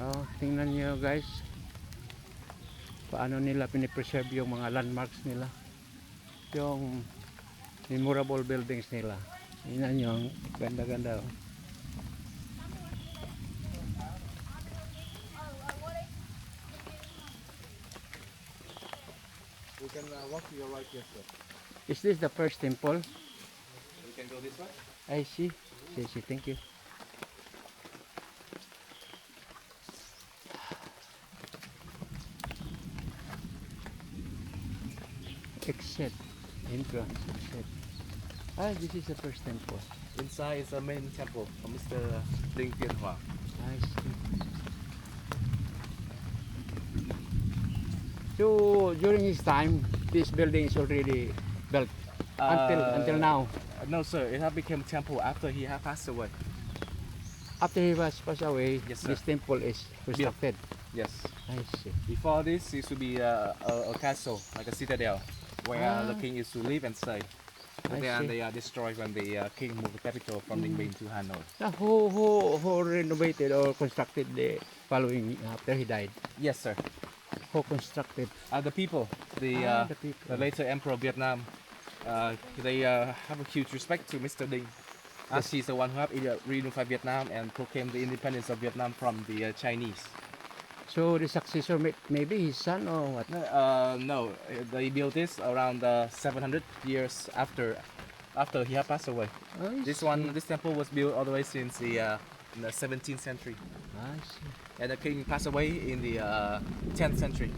[SPEAKER 3] Oh, tingnan niyo guys, paano nila pinipreserve yung mga landmarks nila, yung memorable buildings nila. Tingnan niyo, ang ganda-ganda. Oh.
[SPEAKER 1] We can walk to your right here, sir.
[SPEAKER 3] Is this the first temple?
[SPEAKER 1] We can go this way.
[SPEAKER 3] I see. See, thank you. Exit. Entrance. Exit. Ah, this is the first temple.
[SPEAKER 1] Inside is the main temple of Mr. Ding Tianhua.
[SPEAKER 3] I see. So, during his time, this building is already built until now.
[SPEAKER 1] No, sir. It had become temple after he had passed away.
[SPEAKER 3] After he was passed away,
[SPEAKER 1] Yes, sir.
[SPEAKER 3] this temple is constructed.
[SPEAKER 1] Yes.
[SPEAKER 3] I see.
[SPEAKER 1] Before this, it used to be a castle, like a citadel, where the king used to live and stay. But
[SPEAKER 3] I
[SPEAKER 1] then
[SPEAKER 3] see.
[SPEAKER 1] they destroyed when the king moved the capital from Ninh to Hanoi.
[SPEAKER 3] Now, who renovated or constructed the following after he died?
[SPEAKER 1] Yes, sir.
[SPEAKER 3] Who constructed?
[SPEAKER 1] The people,
[SPEAKER 3] The
[SPEAKER 1] the
[SPEAKER 3] people.
[SPEAKER 1] later emperor of Vietnam, they have a huge respect to Mr. Ding, as he's the one who have reunified Vietnam and proclaimed the independence of Vietnam from the Chinese.
[SPEAKER 3] So the successor maybe his son or what?
[SPEAKER 1] No, they built this around 700 years after he had passed away.
[SPEAKER 3] I
[SPEAKER 1] This
[SPEAKER 3] see.
[SPEAKER 1] this temple was built all the way since in the 17th century,
[SPEAKER 3] I see.
[SPEAKER 1] and the king passed away in the 10th century.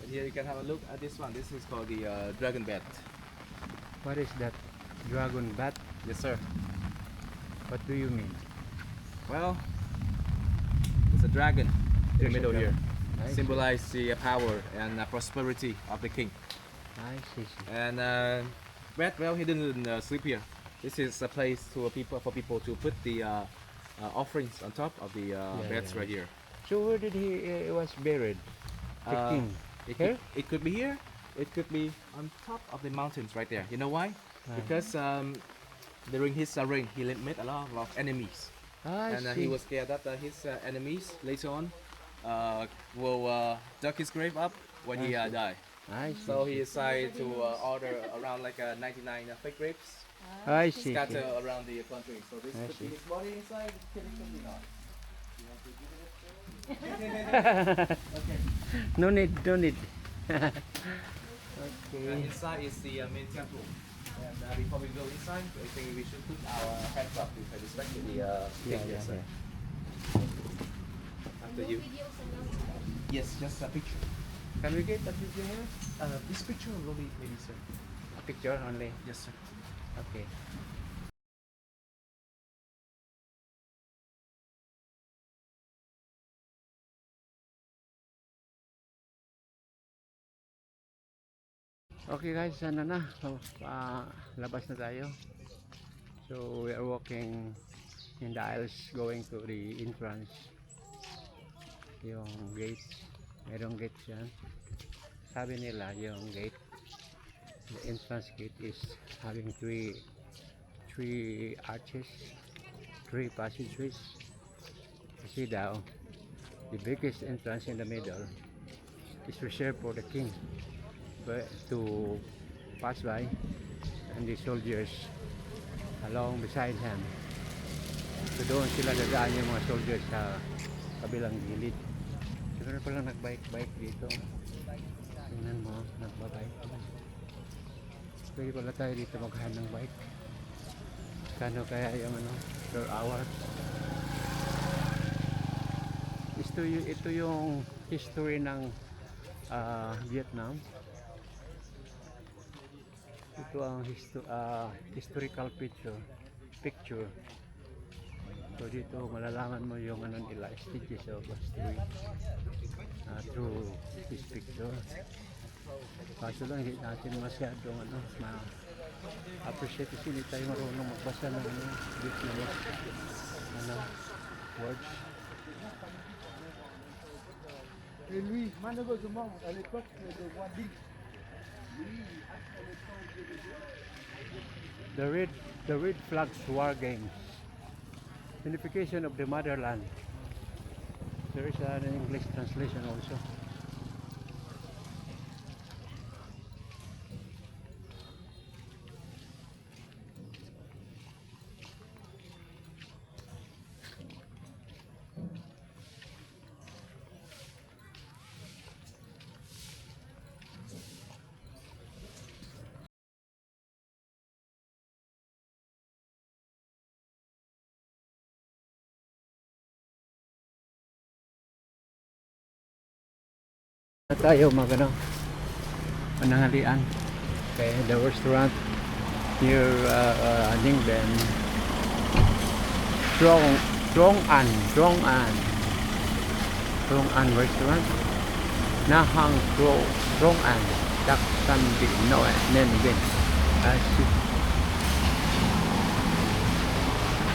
[SPEAKER 1] And here you can have a look at this one. This is called the dragon bat.
[SPEAKER 3] What is that? Dragon bat?
[SPEAKER 1] Yes, sir.
[SPEAKER 3] What do you mean?
[SPEAKER 1] Well, it's a dragon in the
[SPEAKER 3] There's a
[SPEAKER 1] middle here,
[SPEAKER 3] dragon. I see.
[SPEAKER 1] symbolize the power and prosperity of the king.
[SPEAKER 3] I see.
[SPEAKER 1] And bat, well, he didn't sleep here. This is a place for people to put the offerings on top of the beds
[SPEAKER 3] yeah.
[SPEAKER 1] right here.
[SPEAKER 3] So where did he was buried? The
[SPEAKER 1] Uh,
[SPEAKER 3] king. Here?
[SPEAKER 1] It could be here. It could be on top of the mountains right there. You know why? Because during his reign, he made a lot of enemies,
[SPEAKER 3] I
[SPEAKER 1] and
[SPEAKER 3] see.
[SPEAKER 1] he was scared that his enemies later on will dug his grave up when he
[SPEAKER 3] I see.
[SPEAKER 1] died.
[SPEAKER 3] I see.
[SPEAKER 1] So he decided to order around like 99 fake graves
[SPEAKER 3] I see.
[SPEAKER 1] scatter around the country. So this
[SPEAKER 3] I
[SPEAKER 1] could be
[SPEAKER 3] see.
[SPEAKER 1] his body inside, could be not. You want to give it a try? Okay.
[SPEAKER 3] No need, no need.
[SPEAKER 1] And
[SPEAKER 3] Okay.
[SPEAKER 1] inside is the main temple. And before we go inside, I think we should put our hands up to pay respect to the king.
[SPEAKER 3] Yeah,
[SPEAKER 1] Yes, sir. After you. Yes, just a picture.
[SPEAKER 3] Can we get a picture here?
[SPEAKER 1] This picture will be maybe, sir.
[SPEAKER 3] A picture only.
[SPEAKER 1] Yes, sir.
[SPEAKER 3] Okay. Okay guys, ano na? So, labas na tayo. So we are walking in the aisles going to the entrance. Yung gate. Merong gate yan. Sabi nila yung gate, the entrance gate is having three arches, three passageways. Kasi daw, the biggest entrance in the middle is reserved for the king to pass by, and the soldiers along beside him. So doon sila dadaan yung mga soldiers sa kabilang gilid. Siguro palang nagbike dito. Tingnan mo, nagbabike. Pwede pala tayo dito maghahan ng bike. Kano kaya yung per hour? Ito yung history ng Vietnam. Ito ang historical picture. So dito malalaman mo yung ano nila, stages of the street through this picture. Kaso lang hindi natin masyadong appreciate kasi hindi tayo marunong magbasa ng Vietnamese words.
[SPEAKER 1] Et lui, malheureusement, à l'époque de Wadi,
[SPEAKER 3] The Red Flags War Games. Unification of the Motherland. There is an English translation also. Tayo mananghalian. Okay, the restaurant near Ningben. Trong An restaurant. Nahang Trong An. Dak San Bi Noe Ningben.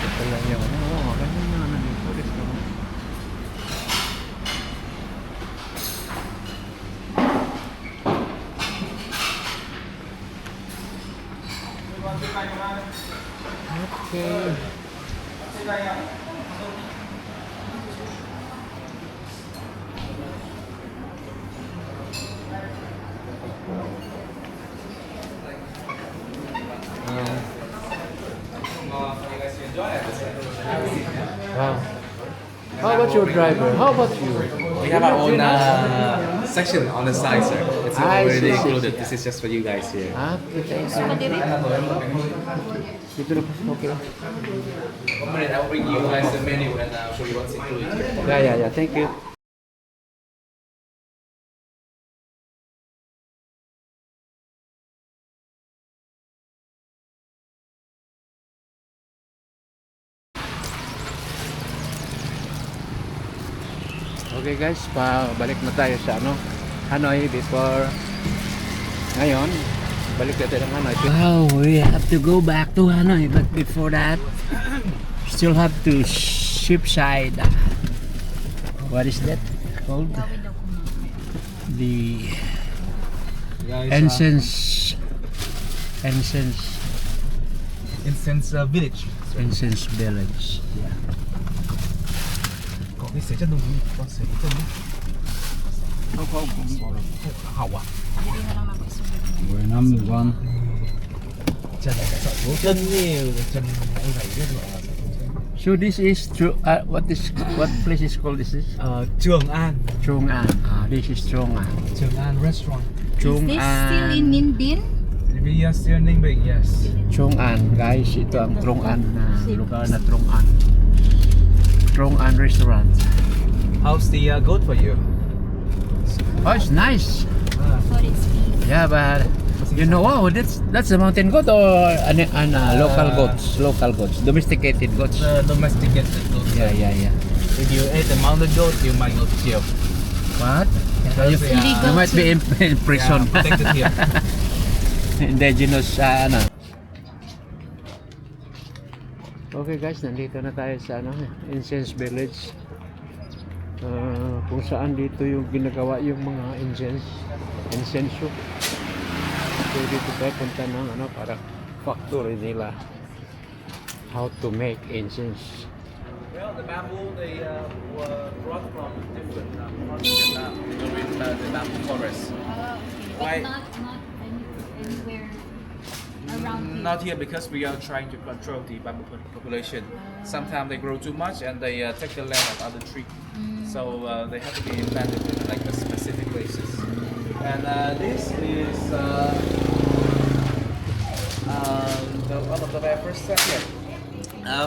[SPEAKER 3] Ito lang yung ganyan na restaurant. Okay. Wow. How about your driver? How about you?
[SPEAKER 1] we have our own section on the side, sir. It's
[SPEAKER 3] I
[SPEAKER 1] already
[SPEAKER 3] see.
[SPEAKER 1] included. This is just for you guys here.
[SPEAKER 3] Okay, thanks. Dito na po. Okay.
[SPEAKER 1] 1 minute, I'll bring you guys the menu and I'll show you what's included here.
[SPEAKER 3] Yeah. Thank you. Okay guys, balik na tayo sa Hanoi before ngayon. Balik na tayo ng Hanoi. Wow, we have to go back to Hanoi, but before that, still have to shipside. What is that called? The Incense
[SPEAKER 1] Village.
[SPEAKER 3] Incense Village. Yeah.
[SPEAKER 1] Có cái sẽ chất đồng ý, có sẽ chất đồng ý. Không, hậu à?
[SPEAKER 5] Buổi năm mình con
[SPEAKER 1] Chân này sợ bố chân nhiều, chân anh phải rất là.
[SPEAKER 3] So this is what place is called this is?
[SPEAKER 1] Trường An.
[SPEAKER 3] Trong An. This is Trong An.
[SPEAKER 1] Trường An restaurant.
[SPEAKER 3] Trong
[SPEAKER 2] Is this
[SPEAKER 3] An.
[SPEAKER 2] still in Ninh
[SPEAKER 1] We are still in Ninh Bình, yes.
[SPEAKER 3] Trong An, guys, ito ang Trong An na lugar na Trong An. Trong An restaurant.
[SPEAKER 1] How's the goat for you?
[SPEAKER 3] Oh, it's nice.
[SPEAKER 2] For its feet.
[SPEAKER 3] Yeah, but you know, wow, that's a mountain goat or local goats, domesticated goats.
[SPEAKER 1] Domesticated goat.
[SPEAKER 3] Yeah.
[SPEAKER 1] If you ate the mountain goat, you might go to jail.
[SPEAKER 3] What?
[SPEAKER 1] That's
[SPEAKER 3] You might be in prison.
[SPEAKER 1] Yeah, protected here.
[SPEAKER 3] Indigenous Okay guys, nandito na tayo sa Incense Village. Kung saan dito yung ginagawa yung mga incense. So dito tayo punta ng para factory nila. How to make incense.
[SPEAKER 1] Well, the bamboo they were brought from different parts of Vietnam during the bamboo forest.
[SPEAKER 2] Okay.
[SPEAKER 1] Why?
[SPEAKER 2] But not anywhere around here.
[SPEAKER 1] Not here because we are trying to control the bamboo population. Sometimes they grow too much and they take the land of other trees. So they have to be planted in like a specific places. And this is one of the very first step here.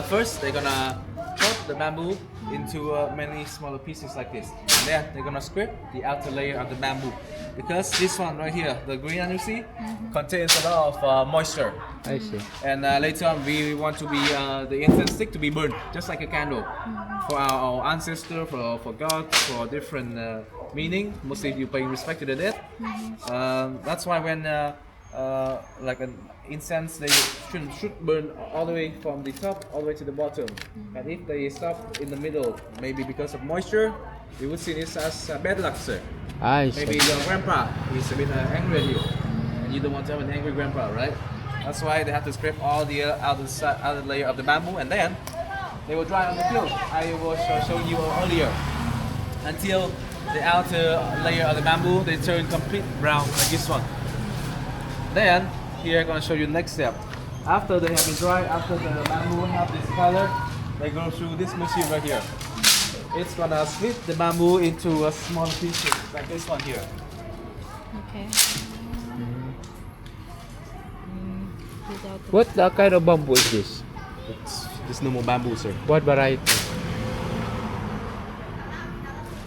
[SPEAKER 1] First they're gonna chop the bamboo into many smaller pieces like this. And then they're gonna scrape the outer layer of the bamboo, because this one right here, the green one you see, contains a lot of moisture.
[SPEAKER 3] I see.
[SPEAKER 1] And later on, we want to be the incense stick to be burned, just like a candle, for our ancestor, for God, for different meaning. Mostly you paying respect to the dead. That's why when like an incense, they should burn all the way from the top all the way to the bottom. And if they stop in the middle, maybe because of moisture, we would see this as bad luck, sir.
[SPEAKER 3] I see.
[SPEAKER 1] Maybe your grandpa is a bit angry at you, and you don't want to have an angry grandpa, right? That's why they have to scrape all the outer layer of the bamboo, and then they will dry on the field. I was showing you earlier, until the outer layer of the bamboo they turn complete brown like this one. Then here I'm gonna show you the next step. After they have been dry, after the bamboo have this color, they go through this machine right here. It's gonna split the bamboo into small pieces like this one here.
[SPEAKER 2] Okay. Without
[SPEAKER 3] What kind of bamboo is this?
[SPEAKER 1] It's this normal bamboo, sir.
[SPEAKER 3] What variety?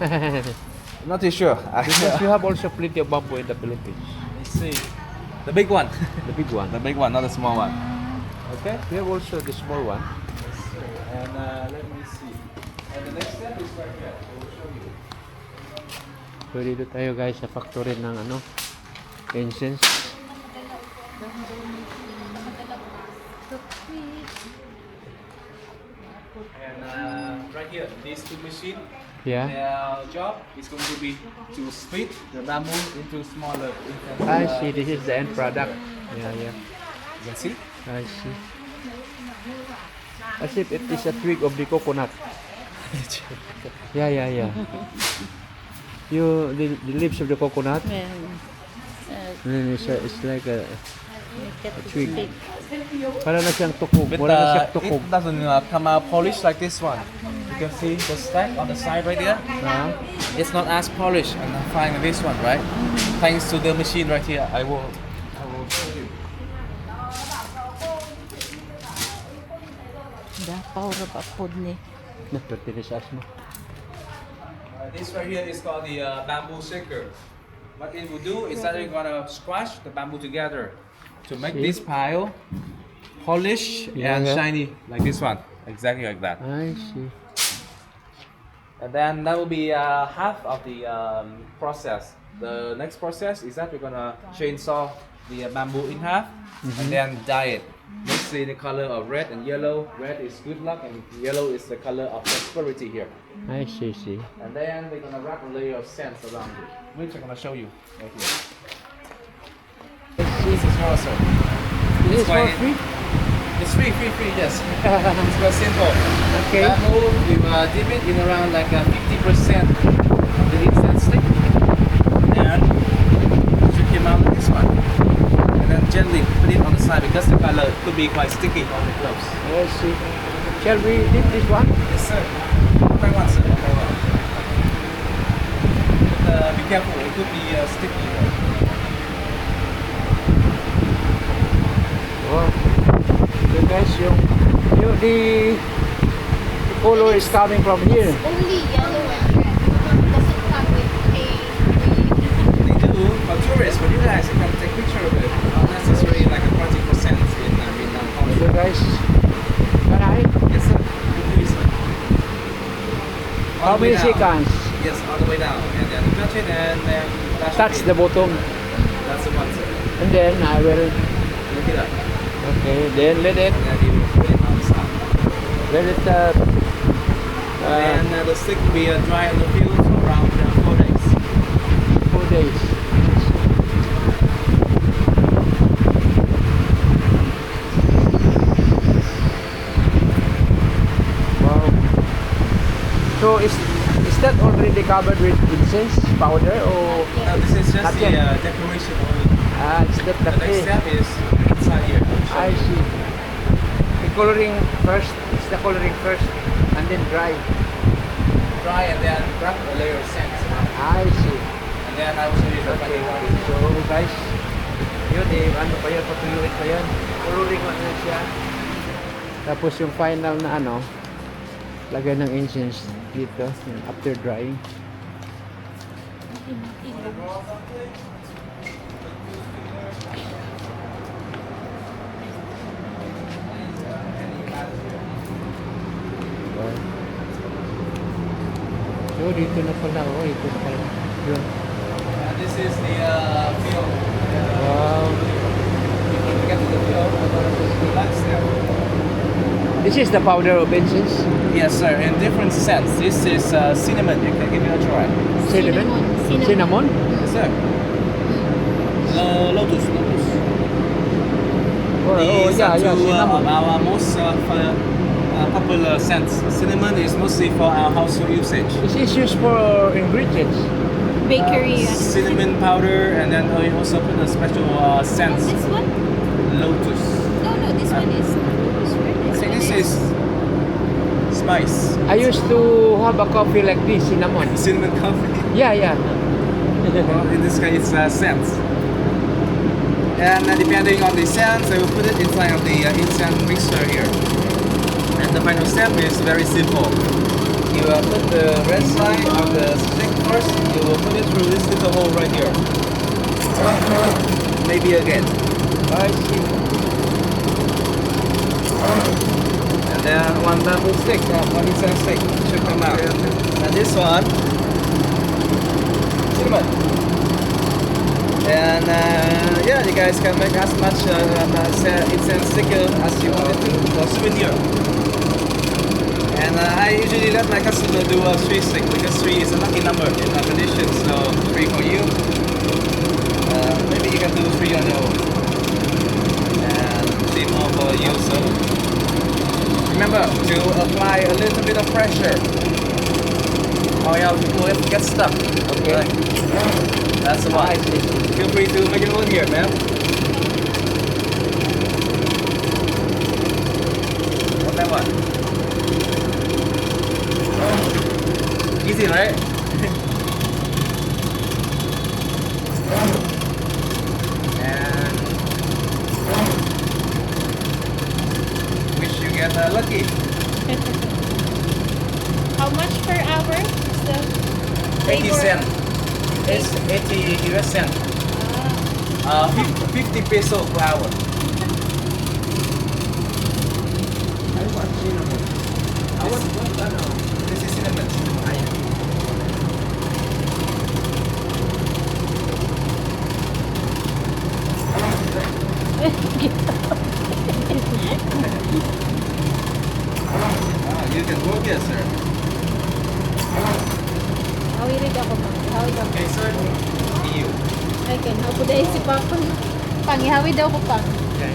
[SPEAKER 1] I'm not too sure.
[SPEAKER 3] Because you have also plenty of bamboo in the Philippines.
[SPEAKER 1] Let's see. The big one.
[SPEAKER 3] The big one.
[SPEAKER 1] The big one, not the small one. Okay.
[SPEAKER 3] We have also the small one.
[SPEAKER 1] And let me see. And the next step is right here. I will show you.
[SPEAKER 3] So dito tayo guys sa factory ng ano, incense.
[SPEAKER 1] And right here, these two machines,
[SPEAKER 3] Yeah.
[SPEAKER 1] their job is going to be to split the bamboo into smaller.
[SPEAKER 3] I see. This is the end product. Yeah, yeah.
[SPEAKER 1] You can see.
[SPEAKER 3] I see. As if it is a twig of the coconut. Yeah, yeah, yeah. The leaves of the coconut.
[SPEAKER 2] well,
[SPEAKER 3] And then it's like a
[SPEAKER 2] get
[SPEAKER 3] twig.
[SPEAKER 2] stick.
[SPEAKER 3] Para na siyang tukog.
[SPEAKER 1] But
[SPEAKER 3] Wala na siyang tukog.
[SPEAKER 1] it doesn't come out polished like this one. You can see the stack on the side right there. It's not as polished and fine as this one, right? Thanks to the machine right here. I will show you.
[SPEAKER 2] Dapaw ra pa pod ni.
[SPEAKER 3] Napertinisas mo.
[SPEAKER 1] This right here is called the bamboo shaker. What it will do is that it's gonna squash the bamboo together to make
[SPEAKER 3] See?
[SPEAKER 1] this pile polished
[SPEAKER 3] Yeah,
[SPEAKER 1] and
[SPEAKER 3] yeah.
[SPEAKER 1] shiny like this one. Exactly like that.
[SPEAKER 3] I see.
[SPEAKER 1] And then that will be half of the process. The next process is that we're gonna chainsaw the bamboo in half and then dye it. Mostly the color of red and yellow. Red is good luck and yellow is the color of prosperity here.
[SPEAKER 3] I see.
[SPEAKER 1] And then we're gonna wrap a layer of sand around it, which I'm gonna show you right here. This is for sir.
[SPEAKER 3] This is for
[SPEAKER 1] quite-
[SPEAKER 3] free?
[SPEAKER 1] It's free, yes. It's very simple.
[SPEAKER 3] Okay.
[SPEAKER 1] Bamboo, we dip it in around like 50% of the incense stick. And should come out like this one. And then gently put it on the side because the color could be quite sticky on the gloves.
[SPEAKER 3] I see. Shall we dip this one?
[SPEAKER 1] Yes, sir. One by one, sir. One by one. But, be careful, it could be sticky.
[SPEAKER 3] Wow. So guys, the color is coming from here.
[SPEAKER 6] Only yellow and red. Doesn't come with a green.
[SPEAKER 1] They do for tourists, for you guys, you can take picture of it. Not necessarily like a 40% in Vietnam.
[SPEAKER 3] So guys, can I?
[SPEAKER 1] Yes, sir. Please, sir.
[SPEAKER 3] How
[SPEAKER 1] All the way
[SPEAKER 3] many
[SPEAKER 1] down.
[SPEAKER 3] seconds?
[SPEAKER 1] Yes, all the way down. And then touch it and then
[SPEAKER 3] Touch the bottom.
[SPEAKER 1] That's the one, sir.
[SPEAKER 3] And then I will,
[SPEAKER 1] Look it up.
[SPEAKER 3] okay, then let it,
[SPEAKER 1] And then you put it on the side.
[SPEAKER 3] let it,
[SPEAKER 1] And the stick will be dry in the field for around 4 days.
[SPEAKER 3] 4 days. Wow. So is that already covered with incense powder or
[SPEAKER 1] Now this is just
[SPEAKER 3] Not
[SPEAKER 1] the
[SPEAKER 3] yet.
[SPEAKER 1] decoration only.
[SPEAKER 3] it's that
[SPEAKER 1] The next
[SPEAKER 3] the
[SPEAKER 1] step is inside here.
[SPEAKER 3] I see. The coloring first, it's the coloring first and then dry.
[SPEAKER 1] Dry and then wrap a layer of sand.
[SPEAKER 3] I see.
[SPEAKER 1] And then I will show you the
[SPEAKER 3] Okay,
[SPEAKER 1] final
[SPEAKER 3] so guys, yun ano pa yan, patuyuin pa yan. Coloring ano siya. Tapos yung final na ano, Lagay ng incense dito after drying. So dito na pala, oh, dito na pala. Yun.
[SPEAKER 1] This is the field.
[SPEAKER 3] Wow.
[SPEAKER 1] Get to the field. Relax there.
[SPEAKER 3] This is the powder of incense.
[SPEAKER 1] Yes, sir. In different scents. This is cinnamon. You can give it a try.
[SPEAKER 3] Cinnamon. Cinnamon.
[SPEAKER 1] Yes, sir. Lotus.
[SPEAKER 3] Oh,
[SPEAKER 1] These
[SPEAKER 3] yeah,
[SPEAKER 1] are two
[SPEAKER 3] cinnamon.
[SPEAKER 1] our most popular scents. Cinnamon is mostly for our household usage.
[SPEAKER 3] This is used for ingredients.
[SPEAKER 6] Bakery.
[SPEAKER 1] Cinnamon powder, and then we also put a special scent.
[SPEAKER 6] This one?
[SPEAKER 1] Lotus.
[SPEAKER 6] No, this one is lotus, right?
[SPEAKER 1] I think this is spice.
[SPEAKER 3] I used to have a coffee like this, cinnamon.
[SPEAKER 1] Cinnamon coffee.
[SPEAKER 3] Yeah.
[SPEAKER 1] Well, in this case, it's scent. And depending on the scent, I will put it inside of the incense mixer here. And the final step is very simple. You put the red side of the stick first. You will put it through this little hole right here. Maybe again.
[SPEAKER 3] I see.
[SPEAKER 1] And then one bamboo stick, one incense stick should come out. And this one, cinnamon. And yeah, you guys can make as much incense sticker as you want it to for souvenir. And I usually let my customer do a 3 stick because 3 is a lucky number in our tradition. So 3 for you. Maybe you can do 3 on your own. And 3 more for you. So remember to apply a little bit of pressure. Oh yeah, people get stuck.
[SPEAKER 3] Okay.
[SPEAKER 1] Right. That's the one. Feel free to make it all here, man. What that one? Easy, right? And wish you get lucky.
[SPEAKER 6] How much per hour is the
[SPEAKER 1] 80
[SPEAKER 6] labor?
[SPEAKER 1] cent. It's 80 US cent. 50 peso per hour. This is cinnamon. You can work here, sir.
[SPEAKER 6] Hawirid ako pa. Hawid ako.
[SPEAKER 1] Okay, sir. You.
[SPEAKER 6] Ay, kaya ako dahil si Papa. Pangihawid daw ko pang.
[SPEAKER 3] Yeah.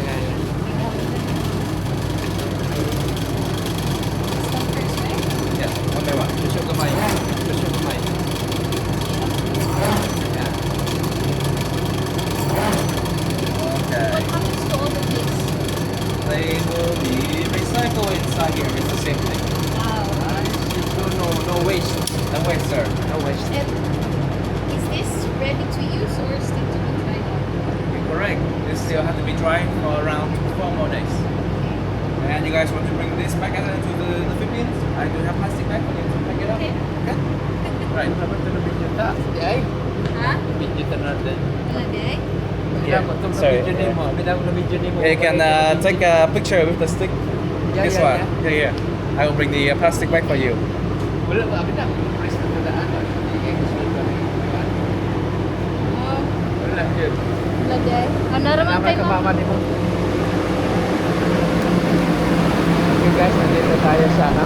[SPEAKER 1] Yes, one by one. Tusok kamay. Tusok kamay. Yeah. Okay.
[SPEAKER 6] What happens to all of this?
[SPEAKER 1] They will be recycled inside here. It's the same thing.
[SPEAKER 3] No waste.
[SPEAKER 1] No way, sir.
[SPEAKER 3] No waste.
[SPEAKER 6] And is this ready to use or still to be dried out?
[SPEAKER 1] You're correct. This still have to be dry for around 4 more days. And you guys want to bring this back to the Philippines? I do have plastic bag for you to pack it up.
[SPEAKER 6] Okay.
[SPEAKER 1] Okay? Right.
[SPEAKER 3] Dapat na video ta. Ay,
[SPEAKER 6] Ha?
[SPEAKER 3] video ta natin.
[SPEAKER 6] Wala day?
[SPEAKER 1] Yeah,
[SPEAKER 3] Dapat itong
[SPEAKER 1] sorry.
[SPEAKER 3] video nimo. Bitaw na video nimo.
[SPEAKER 1] Yeah, you can take a picture with the stick.
[SPEAKER 3] Yeah,
[SPEAKER 1] This
[SPEAKER 3] yeah,
[SPEAKER 1] one. Yeah. I will bring the plastic bag for you.
[SPEAKER 3] Wala ba bitaw? Press na daan.
[SPEAKER 6] Oh,
[SPEAKER 3] Wala yun.
[SPEAKER 6] wala day. Ano naman
[SPEAKER 3] Naman
[SPEAKER 6] kayo
[SPEAKER 3] ka
[SPEAKER 6] mo?
[SPEAKER 3] mama nimo. Okay guys, nandito tayo sa ano.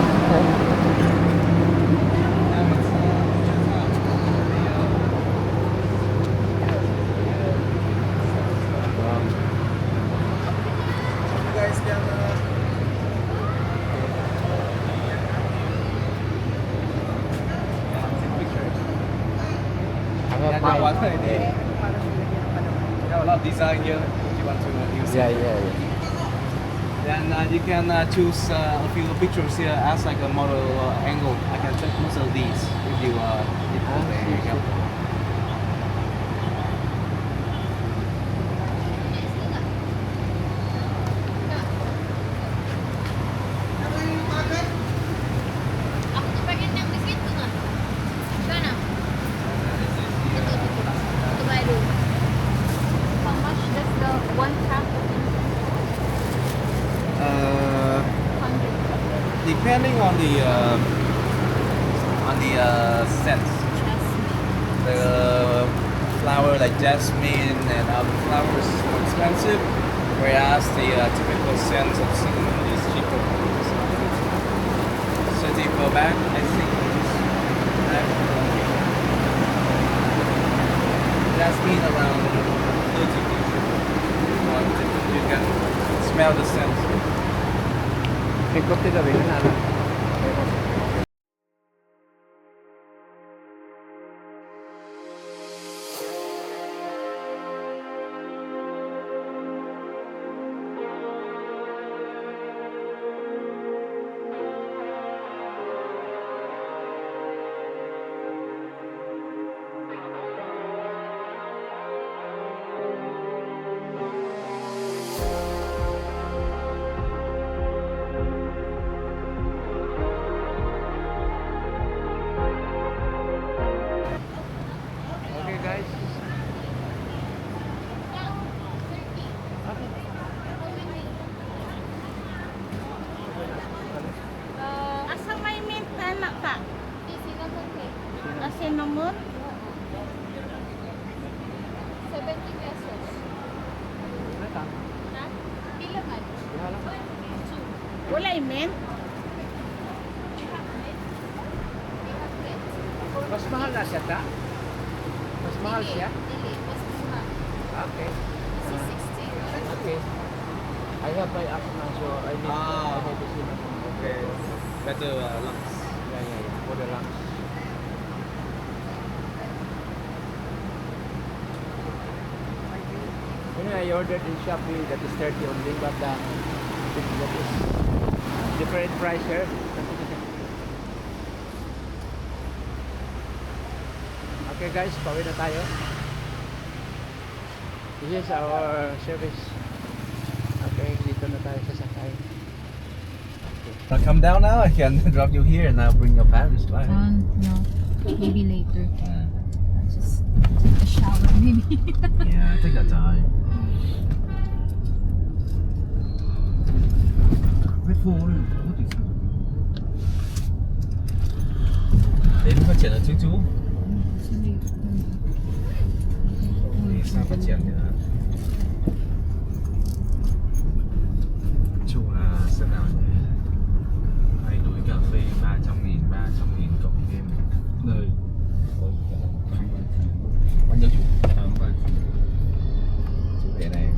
[SPEAKER 1] You guys can
[SPEAKER 3] Ang
[SPEAKER 1] a lot of design here if you want to use it.
[SPEAKER 3] Yeah.
[SPEAKER 1] Then you can choose a few pictures here as like a model angle. I can take most of these if you there you go. depending on the scent. The flower like jasmine and other flowers is more expensive, whereas the typical scent of cinnamon is cheaper. So if you go back, I think jasmine around 30 you can smell the scent.
[SPEAKER 3] Ikot kita rin na. Okay guys.
[SPEAKER 2] Asa may mint na anak ka?
[SPEAKER 6] Cinnamon cake.
[SPEAKER 2] Cinnamon?
[SPEAKER 6] 70 pesos. Na? Pila man?
[SPEAKER 2] Wala mint?
[SPEAKER 3] Mas mahal na siya ta? Mas mahal siya?
[SPEAKER 6] Dili. Mas mahal.
[SPEAKER 3] Okay.
[SPEAKER 6] This is 60.
[SPEAKER 3] Okay. I have my app now, so I need to see my phone.
[SPEAKER 1] Okay. Better lungs.
[SPEAKER 3] Yeah. For the lunch. You know, I ordered in Shopee that is 30 only, but that is different price here. Okay guys, pauwi na tayo. This is our service. Okay, dito na tayo sa sakay.
[SPEAKER 1] I'll come down now. I can drop you here and I'll bring your parents back.
[SPEAKER 6] No. Maybe later. Just take a shower maybe.
[SPEAKER 1] Yeah, take your time. Đến phát triển ở Trứng Chú. Thì sao phát triển nữa? Chung là sân nào nhỉ? Hay núi cà phê 300.000 cộng thêm nơi. Bao nhiêu chủ? Chủ thể này